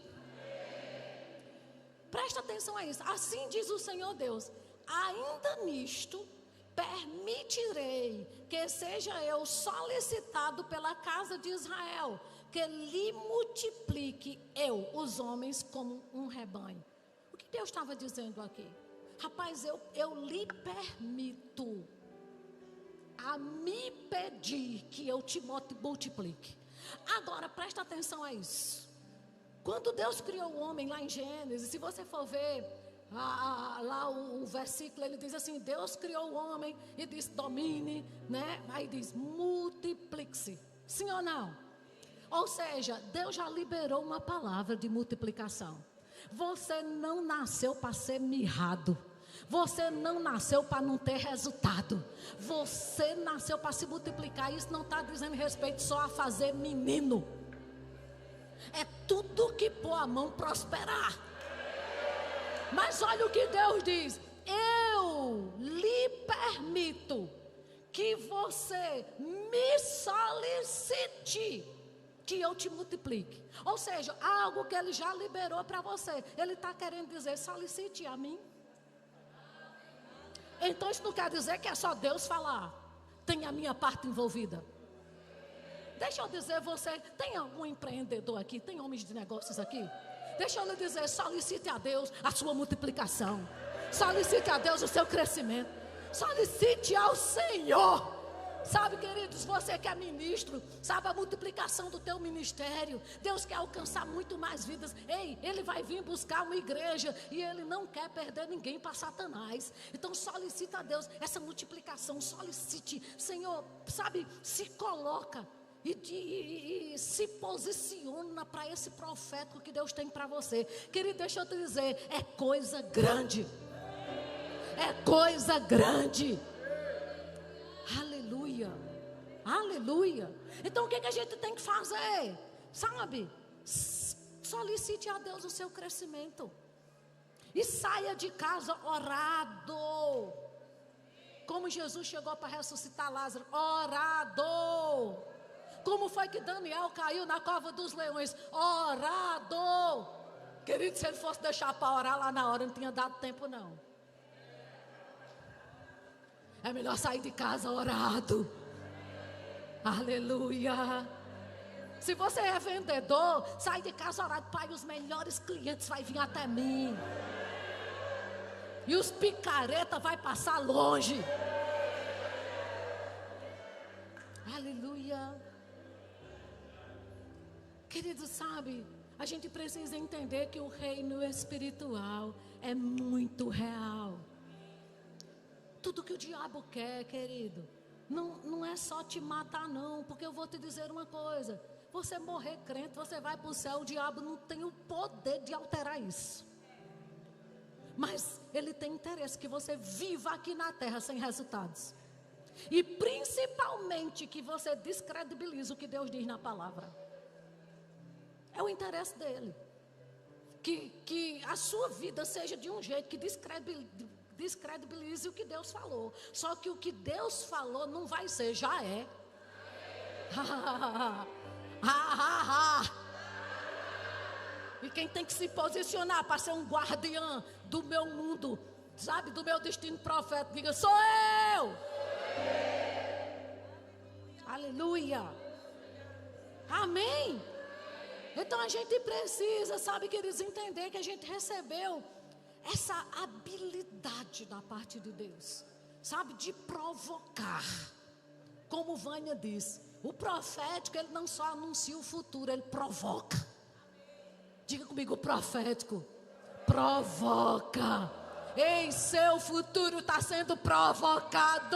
Speaker 1: Presta atenção a isso. Assim diz o Senhor Deus: ainda nisto permitirei que seja eu solicitado pela casa de Israel, que lhe multiplique os homens, como um rebanho. O que Deus estava dizendo aqui? Rapaz, eu lhe permito a me pedir que eu te multiplique. Agora, presta atenção a isso. Quando Deus criou o homem lá em Gênesis, se você for ver lá o versículo, ele diz assim: Deus criou o homem e disse domine, né? Aí diz multiplique-se. Sim ou não? Ou seja, Deus já liberou uma palavra de multiplicação. Você não nasceu para ser mirrado. Você não nasceu para não ter resultado. Você nasceu para se multiplicar. Isso não está dizendo respeito só a fazer menino. É tudo que pôr a mão prosperar. Mas olha o que Deus diz: eu lhe permito que você me solicite que eu te multiplique. Ou seja, algo que Ele já liberou para você. Ele está querendo dizer: solicite a mim. Então isso não quer dizer que é só Deus falar. Tem a minha parte envolvida. Deixa eu dizer, você tem algum empreendedor aqui? Tem homens de negócios aqui? Deixa eu lhe dizer, solicite a Deus a sua multiplicação. Solicite a Deus o seu crescimento. Solicite ao Senhor. Sabe, queridos, você que é ministro, sabe a multiplicação do teu ministério. Deus quer alcançar muito mais vidas. Ei, Ele vai vir buscar uma igreja e Ele não quer perder ninguém para Satanás. Então solicita a Deus essa multiplicação. Solicite, Senhor, sabe, se coloca e se posiciona para esse profético que Deus tem para você. Querido, deixa eu te dizer, é coisa grande. É coisa grande. Aleluia, aleluia. Então o que a gente tem que fazer? Sabe, solicite a Deus o seu crescimento. E saia de casa orado. Como Jesus chegou para ressuscitar Lázaro, orado. Como foi que Daniel caiu na cova dos leões, orado. Querido, se ele fosse deixar para orar lá na hora, não tinha dado tempo não. É melhor sair de casa orado. Aleluia. Se você é vendedor, sai de casa orado. Pai, os melhores clientes vão vir até mim. E os picareta vai passar longe. Aleluia. Querido, sabe, a gente precisa entender que o reino espiritual é muito real. Tudo que o diabo quer, querido, não é só te matar não, porque eu vou te dizer uma coisa: você morrer crente, você vai para o céu, o diabo não tem o poder de alterar isso. Mas ele tem interesse que você viva aqui na terra sem resultados. E principalmente que você descredibilize o que Deus diz na palavra. É o interesse dele. Que a sua vida seja de um jeito que descredibilize o que Deus falou. Só que o que Deus falou não vai ser, já é. E quem tem que se posicionar para ser um guardião do meu mundo, sabe, do meu destino profético, diga: sou eu. Aleluia. Amém. Então a gente precisa, sabe, queridos, entender que a gente recebeu essa habilidade da parte de Deus, sabe, de provocar. Como Vânia diz, o profético, ele não só anuncia o futuro, ele provoca. Diga comigo: o profético provoca. Ei, seu futuro está sendo provocado.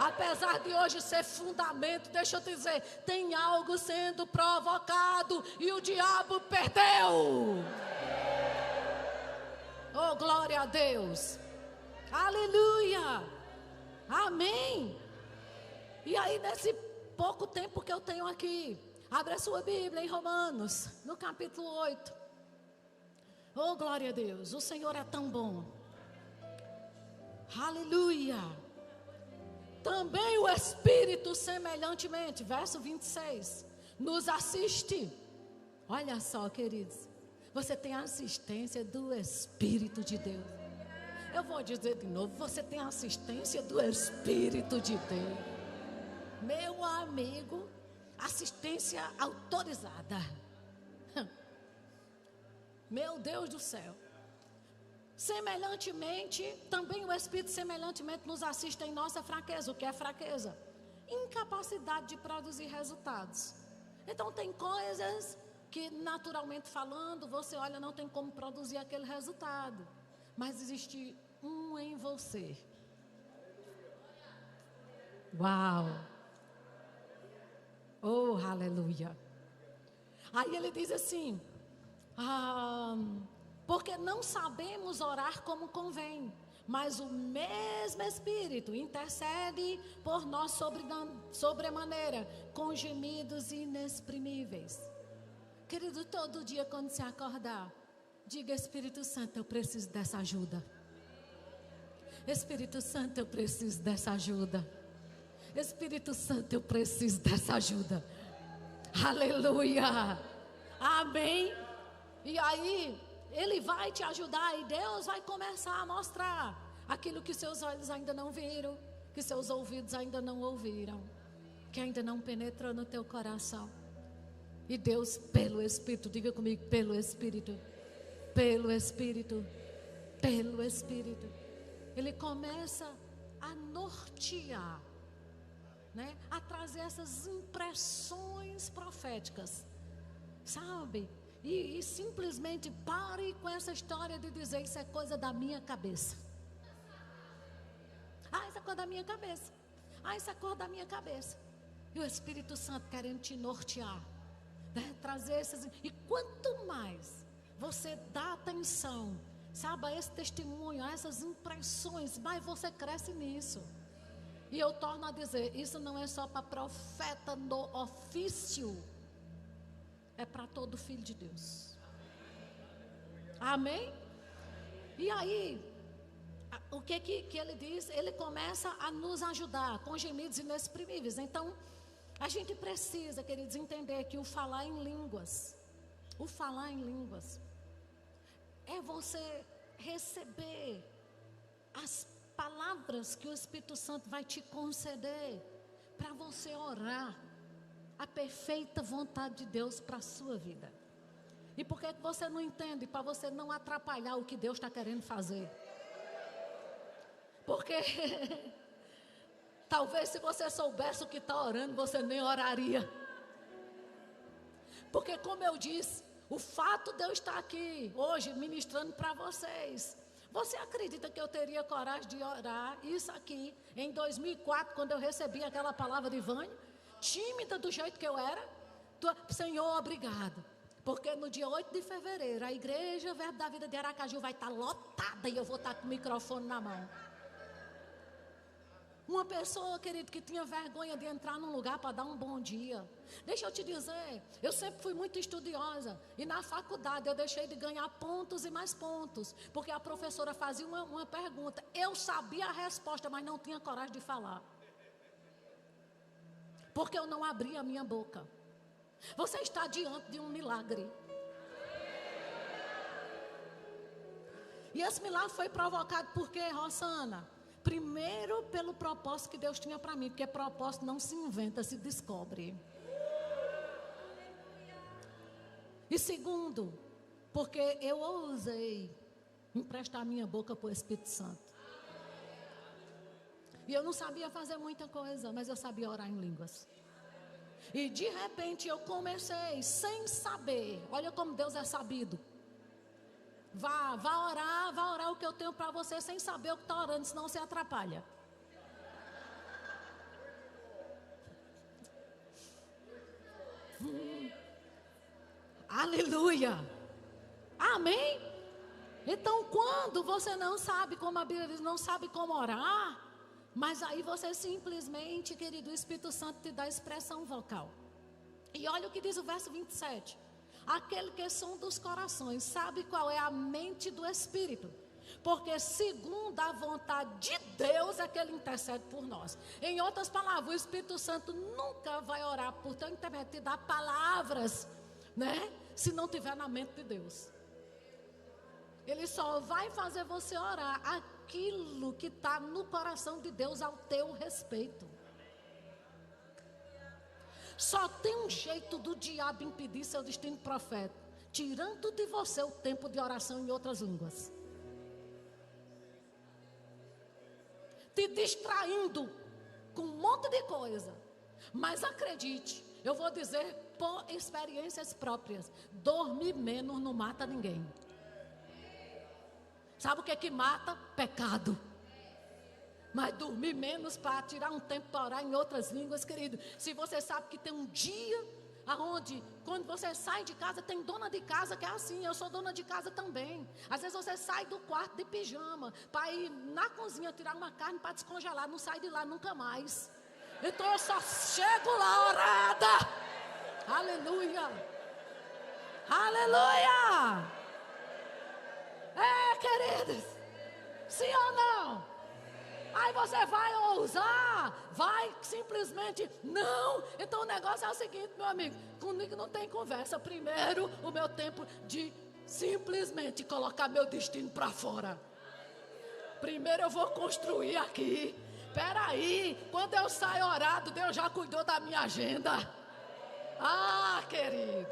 Speaker 1: Apesar de hoje ser fundamento, deixa eu te dizer, tem algo sendo provocado e o diabo perdeu. Oh, glória a Deus. Aleluia. Amém. E aí, nesse pouco tempo que eu tenho aqui, abre a sua Bíblia em Romanos, no capítulo 8. Oh, glória a Deus. O Senhor é tão bom. Aleluia. Também o Espírito semelhantemente, verso 26, nos assiste. Olha só, queridos, você tem a assistência do Espírito de Deus. Eu vou dizer de novo, você tem a assistência do Espírito de Deus. Meu amigo, Assistência autorizada. Meu Deus do céu. Semelhantemente, também o Espírito semelhantemente nos assiste em nossa fraqueza. O que é fraqueza? Incapacidade de produzir resultados. Então tem coisas que naturalmente falando, você olha, não tem como produzir aquele resultado. Mas existe um em você. Uau! Oh, aleluia! Aí ele diz assim, porque não sabemos orar como convém, mas o mesmo Espírito intercede por nós sobremaneira, com gemidos inexprimíveis. Querido, todo dia quando se acordar, diga: Espírito Santo, eu preciso dessa ajuda. Espírito Santo, eu preciso dessa ajuda. Espírito Santo, eu preciso dessa ajuda. Aleluia! Amém? E aí, Ele vai te ajudar e Deus vai começar a mostrar aquilo que seus olhos ainda não viram, que seus ouvidos ainda não ouviram, que ainda não penetrou no teu coração. E Deus, pelo Espírito, diga comigo, pelo Espírito, pelo Espírito, pelo Espírito, Ele começa a nortear, né? A trazer essas impressões proféticas, sabe? E simplesmente pare com essa história de dizer: isso é coisa da minha cabeça. Isso é coisa da minha cabeça. Isso é coisa da minha cabeça. E o Espírito Santo querendo te nortear, né? Trazer essas. E quanto mais você dá atenção, sabe, a esse testemunho, a essas impressões, mais você cresce nisso. E eu torno a dizer, isso não é só para profeta no ofício, é para todo filho de Deus. Amém? E aí, o que ele diz? Ele começa a nos ajudar com gemidos inexprimíveis. Então, a gente precisa, queridos, entender que o falar em línguas é você receber as palavras que o Espírito Santo vai te conceder para você orar a perfeita vontade de Deus para a sua vida. E por que você não entende? Para você não atrapalhar o que Deus está querendo fazer. Porque talvez se você soubesse o que está orando, você nem oraria. Porque como eu disse, o fato de eu estar aqui hoje ministrando para vocês, você acredita que eu teria coragem de orar isso aqui em 2004, quando eu recebi aquela palavra de Vânia? Tímida do jeito que eu era? Senhor, obrigado. Porque no dia 8 de fevereiro, a igreja Verbo da Vida de Aracaju vai estar lotada e eu vou estar com o microfone na mão. Uma pessoa, querido, que tinha vergonha de entrar num lugar para dar um bom dia. Deixa eu te dizer, eu sempre fui muito estudiosa. E na faculdade eu deixei de ganhar pontos e mais pontos. Porque a professora fazia uma pergunta. Eu sabia a resposta, mas não tinha coragem de falar. Porque eu não abria a minha boca. Você está diante de um milagre. E esse milagre foi provocado por quê, Rosana? Primeiro, pelo propósito que Deus tinha para mim. Porque propósito não se inventa, se descobre. E segundo, porque eu ousei emprestar minha boca para o Espírito Santo. E eu não sabia fazer muita coisa, mas eu sabia orar em línguas. E de repente eu comecei sem saber. Olha como Deus é sabido. Vá orar o que eu tenho para você sem saber o que está orando, senão você atrapalha. Aleluia. Amém? Então quando você não sabe, como a Bíblia diz, não sabe como orar, mas aí você simplesmente, querido, o Espírito Santo te dá expressão vocal. E olha o que diz o verso 27. Aquele que sonda os corações sabe qual é a mente do Espírito, porque segundo a vontade de Deus é que Ele intercede por nós. Em outras palavras, o Espírito Santo nunca vai orar por teu intermédio, te dar palavras, né? Se não tiver na mente de Deus. Ele só vai fazer você orar aquilo que está no coração de Deus ao teu respeito. Só tem um jeito do diabo impedir seu destino profético: tirando de você o tempo de oração em outras línguas, te distraindo com um monte de coisa. Mas acredite, eu vou dizer por experiências próprias: dormir menos não mata ninguém. Sabe o que é que mata? Pecado. Mas dormir menos para tirar um tempo para orar em outras línguas, querido. Se você sabe que tem um dia aonde, quando você sai de casa, tem dona de casa que é assim. Eu sou dona de casa também. Às vezes você sai do quarto de pijama para ir na cozinha tirar uma carne para descongelar. Não sai de lá nunca mais. Então eu só chego lá orada. Aleluia. Aleluia. Queridos, sim ou não? Aí você vai ousar, vai simplesmente não. Então o negócio é o seguinte, meu amigo: comigo não tem conversa. Primeiro, o meu tempo de simplesmente colocar meu destino para fora. Primeiro eu vou construir aqui. Peraí, quando eu saio orado, Deus já cuidou da minha agenda. Ah, querido,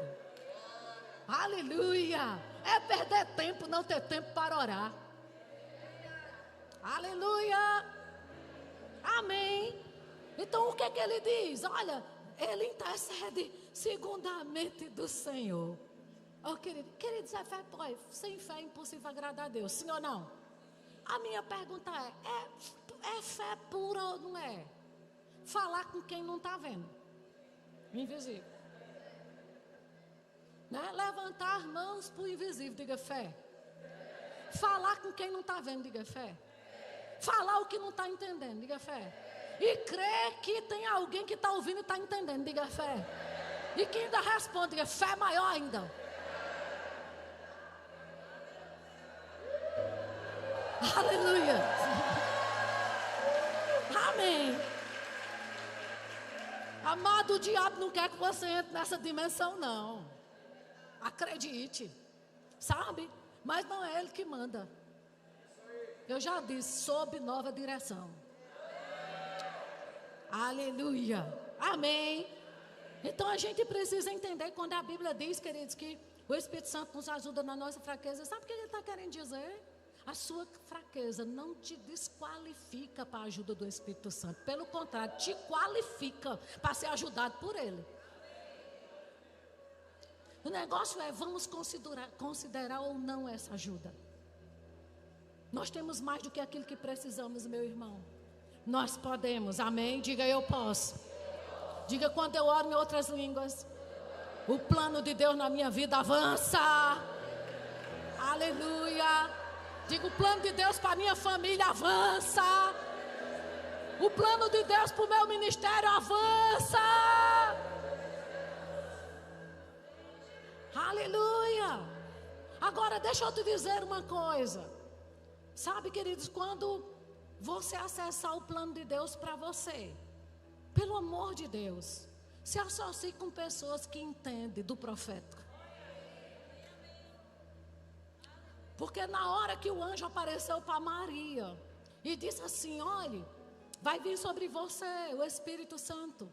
Speaker 1: aleluia. É perder tempo, não ter tempo para orar. Aleluia. Amém. Então o que é que ele diz? Olha, ele intercede segundo a mente do Senhor. Oh, querido, sem fé é impossível agradar a Deus, sim ou não? A minha pergunta é fé pura ou não é? Falar com quem não está vendo, invisível, né? Levantar mãos para o invisível, diga fé. Falar com quem não está vendo, diga fé. Falar o que não está entendendo, diga fé. E crer que tem alguém que está ouvindo e está entendendo, diga fé. E que ainda responde, diga fé maior ainda. Aleluia. Amém. Amado, o diabo não quer que você entre nessa dimensão, não. Acredite, sabe? Mas não é ele que manda. Eu já disse, sob nova direção. Aleluia. Amém. Então a gente precisa entender quando a Bíblia diz, queridos, que o Espírito Santo nos ajuda na nossa fraqueza. Sabe o que ele está querendo dizer? A sua fraqueza não te desqualifica para a ajuda do Espírito Santo. Pelo contrário, te qualifica para ser ajudado por ele. O negócio é, vamos considerar ou não essa ajuda. Nós temos mais do que aquilo que precisamos, meu irmão. Nós podemos, amém? Diga eu posso. Diga quando eu oro em outras línguas, o plano de Deus na minha vida avança. Aleluia. Diga o plano de Deus para a minha família avança. O plano de Deus para o meu ministério avança. Aleluia. Agora deixa eu te dizer uma coisa. Sabe, queridos, quando você acessar o plano de Deus para você, pelo amor de Deus, se associe com pessoas que entendem do profeta. Porque na hora que o anjo apareceu para Maria e disse assim: olhe, vai vir sobre você o Espírito Santo.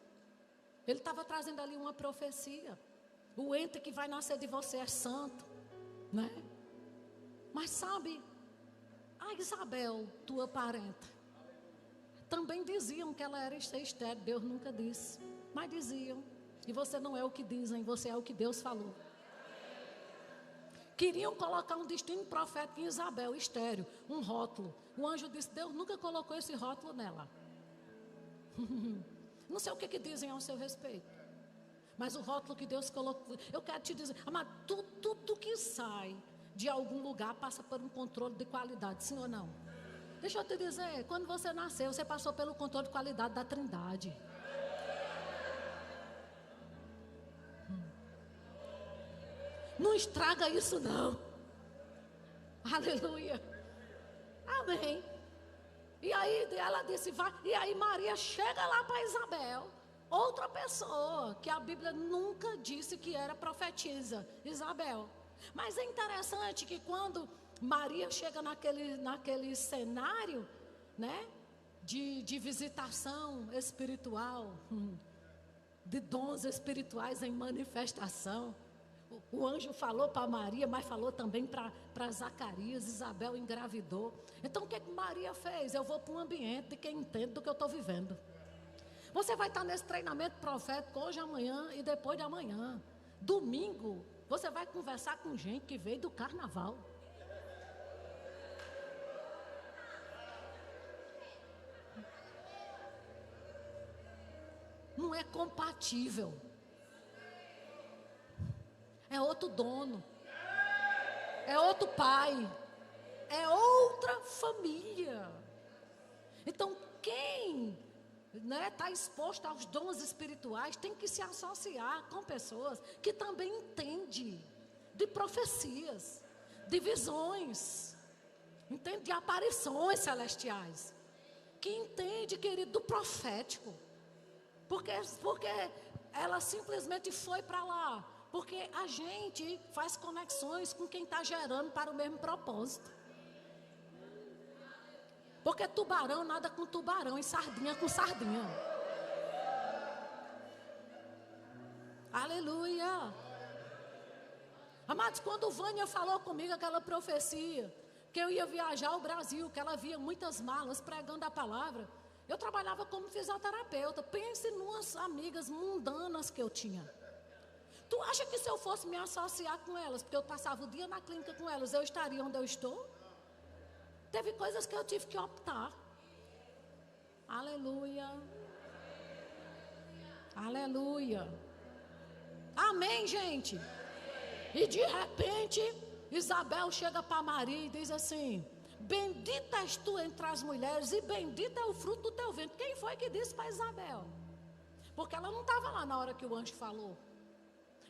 Speaker 1: Ele estava trazendo ali uma profecia. O ente que vai nascer de você é santo, né? Mas sabe, a Isabel, tua parenta, também diziam que ela era estéril. Deus nunca disse, mas diziam. E você não é o que dizem, você é o que Deus falou. Queriam colocar um destino profético em Isabel, estéril, um rótulo. O anjo disse: Deus nunca colocou esse rótulo nela. Não sei o que dizem ao seu respeito, mas o rótulo que Deus colocou, eu quero te dizer, amado, tudo que sai de algum lugar passa por um controle de qualidade, sim ou não? Deixa eu te dizer, quando você nasceu, você passou pelo controle de qualidade da Trindade. Não estraga isso não. Aleluia. Amém. E aí ela disse, vai. E aí Maria chega lá para Isabel, outra pessoa que a Bíblia nunca disse que era profetisa, Isabel. Mas é interessante que quando Maria chega naquele cenário, né, de visitação espiritual, de dons espirituais em manifestação. O anjo falou para Maria, mas falou também para Zacarias. Isabel engravidou. Então o que Maria fez? Eu vou para um ambiente de quem entende do que eu estou vivendo. Você vai estar nesse treinamento profético hoje, amanhã e depois de amanhã. Domingo, você vai conversar com gente que veio do carnaval. Não é compatível. É outro dono. É outro pai. É outra família. Então, quem está exposto aos dons espirituais tem que se associar com pessoas que também entendem de profecias, de visões, entende? De aparições celestiais. Que entende, querido, do profético. Porque ela simplesmente foi para lá. Porque a gente faz conexões com quem está gerando para o mesmo propósito. Porque tubarão nada com tubarão e sardinha com sardinha. Aleluia. Amados, quando Vânia falou comigo aquela profecia, que eu ia viajar ao Brasil, que ela via muitas malas pregando a palavra, eu trabalhava como fisioterapeuta. Pense numas amigas mundanas que eu tinha. Tu acha que se eu fosse me associar com elas, porque eu passava o dia na clínica com elas, eu estaria onde eu estou? Teve coisas que eu tive que optar. Aleluia. Aleluia. Amém, gente? E de repente, Isabel chega para Maria e diz assim: bendita és tu entre as mulheres e bendito é o fruto do teu ventre. Quem foi que disse para Isabel? Porque ela não estava lá na hora que o anjo falou.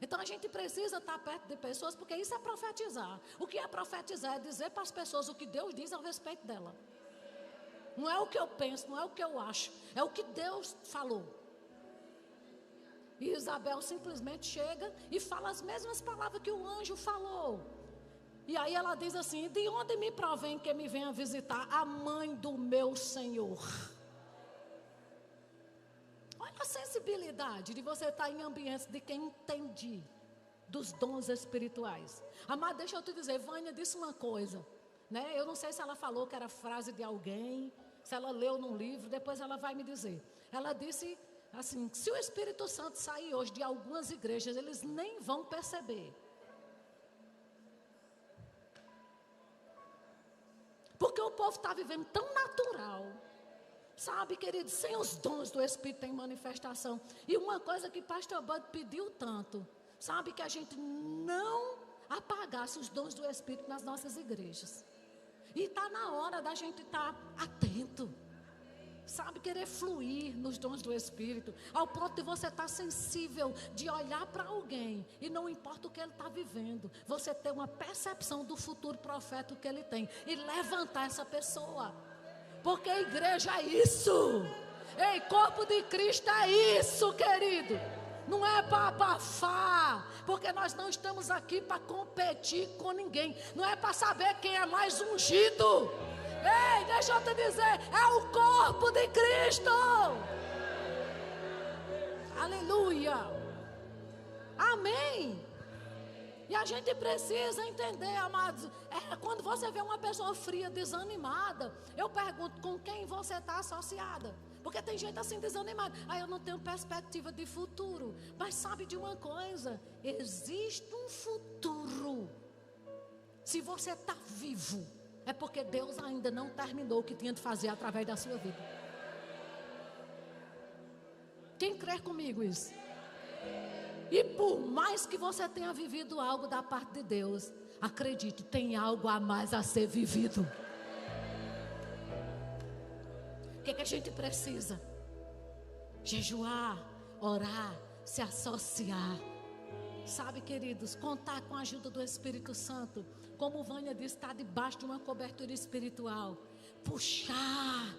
Speaker 1: Então a gente precisa estar perto de pessoas, porque isso é profetizar. O que é profetizar? É dizer para as pessoas o que Deus diz ao respeito dela. Não é o que eu penso, não é o que eu acho, é o que Deus falou. E Isabel simplesmente chega e fala as mesmas palavras que o anjo falou. E aí ela diz assim: de onde me provém que me venha visitar a mãe do meu Senhor? Olha a sensibilidade de você estar em ambientes de quem entende dos dons espirituais. Amado, deixa eu te dizer, Vânia disse uma coisa, né? Eu não sei se ela falou que era frase de alguém, se ela leu num livro, depois ela vai me dizer. Ela disse assim: se o Espírito Santo sair hoje de algumas igrejas, eles nem vão perceber. Porque o povo está vivendo tão natural, sabe, querido, sem os dons do Espírito em manifestação. E uma coisa que pastor Bud pediu tanto, sabe, que a gente não apagasse os dons do Espírito nas nossas igrejas. E está na hora da gente estar atento, sabe, querer fluir nos dons do Espírito, ao ponto de você estar sensível, de olhar para alguém, e não importa o que ele está vivendo, você ter uma percepção do futuro profético que ele tem, e levantar essa pessoa. Porque a igreja é isso. Ei, corpo de Cristo é isso, querido. Não é para abafar, porque nós não estamos aqui para competir com ninguém. Não é para saber quem é mais ungido. Ei, deixa eu te dizer, é o corpo de Cristo. Aleluia. Amém. E a gente precisa entender, amados, quando você vê uma pessoa fria, desanimada, eu pergunto, com quem você está associada? Porque tem gente assim desanimada. Eu não tenho perspectiva de futuro. Mas sabe de uma coisa? Existe um futuro. Se você está vivo, é porque Deus ainda não terminou o que tinha de fazer através da sua vida. Quem crê comigo isso? E por mais que você tenha vivido algo da parte de Deus, acredite, tem algo a mais a ser vivido. O que a gente precisa? Jejuar, orar, se associar. Sabe, queridos, contar com a ajuda do Espírito Santo. Como Vânia disse, está debaixo de uma cobertura espiritual. Puxar.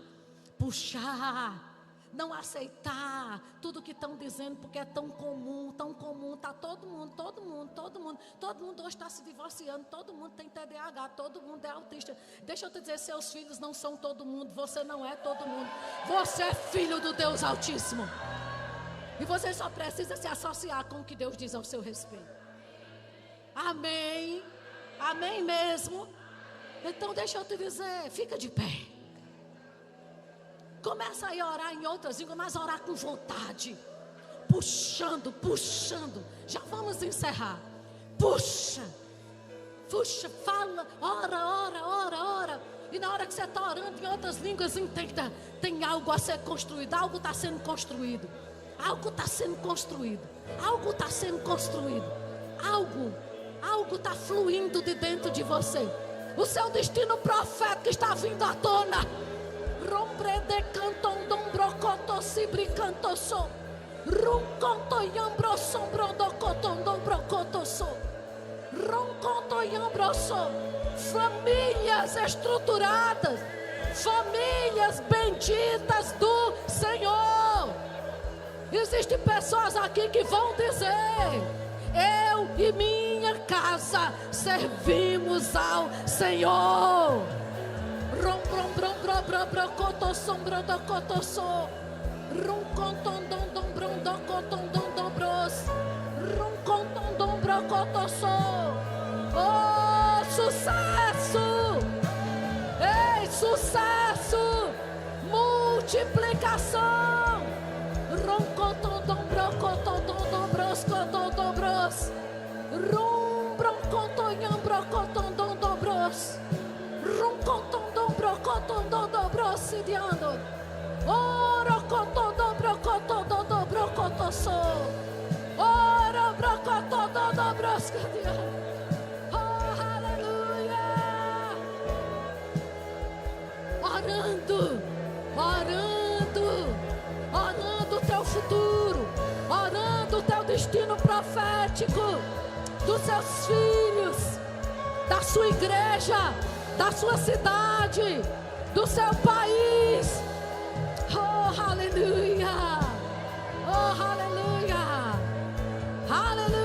Speaker 1: Não aceitar tudo que estão dizendo, porque é tão comum, está todo mundo hoje está se divorciando, todo mundo tem TDAH, todo mundo é autista. Deixa eu te dizer, seus filhos não são todo mundo, você não é todo mundo, você é filho do Deus Altíssimo. E você só precisa se associar com o que Deus diz ao seu respeito. Amém? Amém mesmo? Então deixa eu te dizer, fica de pé. Começa aí a orar em outras línguas, mas orar com vontade. Puxando, puxando. Já vamos encerrar. Puxa, fala, ora. E na hora que você está orando em outras línguas, entenda, tem algo a ser construído, algo está sendo construído. Algo está sendo construído. Algo está sendo construído. Algo está fluindo de dentro de você. O seu destino profético está vindo à tona. Rombre de canton dom brocoto sibri canto so. Rum conto yambro sombro do coton dom brocoto so. Rum conto yambro so. Famílias estruturadas. Famílias benditas do Senhor. Existem pessoas aqui que vão dizer: eu e minha casa servimos ao Senhor. Rom brom brom brom brom brom coto sombro do coto so. Rum conton dom dom brom do coton dom dom bros. Rum conton dom bro coto so. Oh, sucesso! Ei, sucesso! Multiplicação! Rum conton dom bro coton dom bros coton dom bros. Rum brom conton yam bro coton dom bros. Rum conton dom bro coton dom bros sidiando. Oro coton dom bro coton so. Oro bro coton dom bros sidiando. Oh, aleluia! Orando o teu futuro, orando o teu destino profético dos seus filhos, da sua igreja, da sua cidade, do seu país. Oh, aleluia! Oh, aleluia! Aleluia!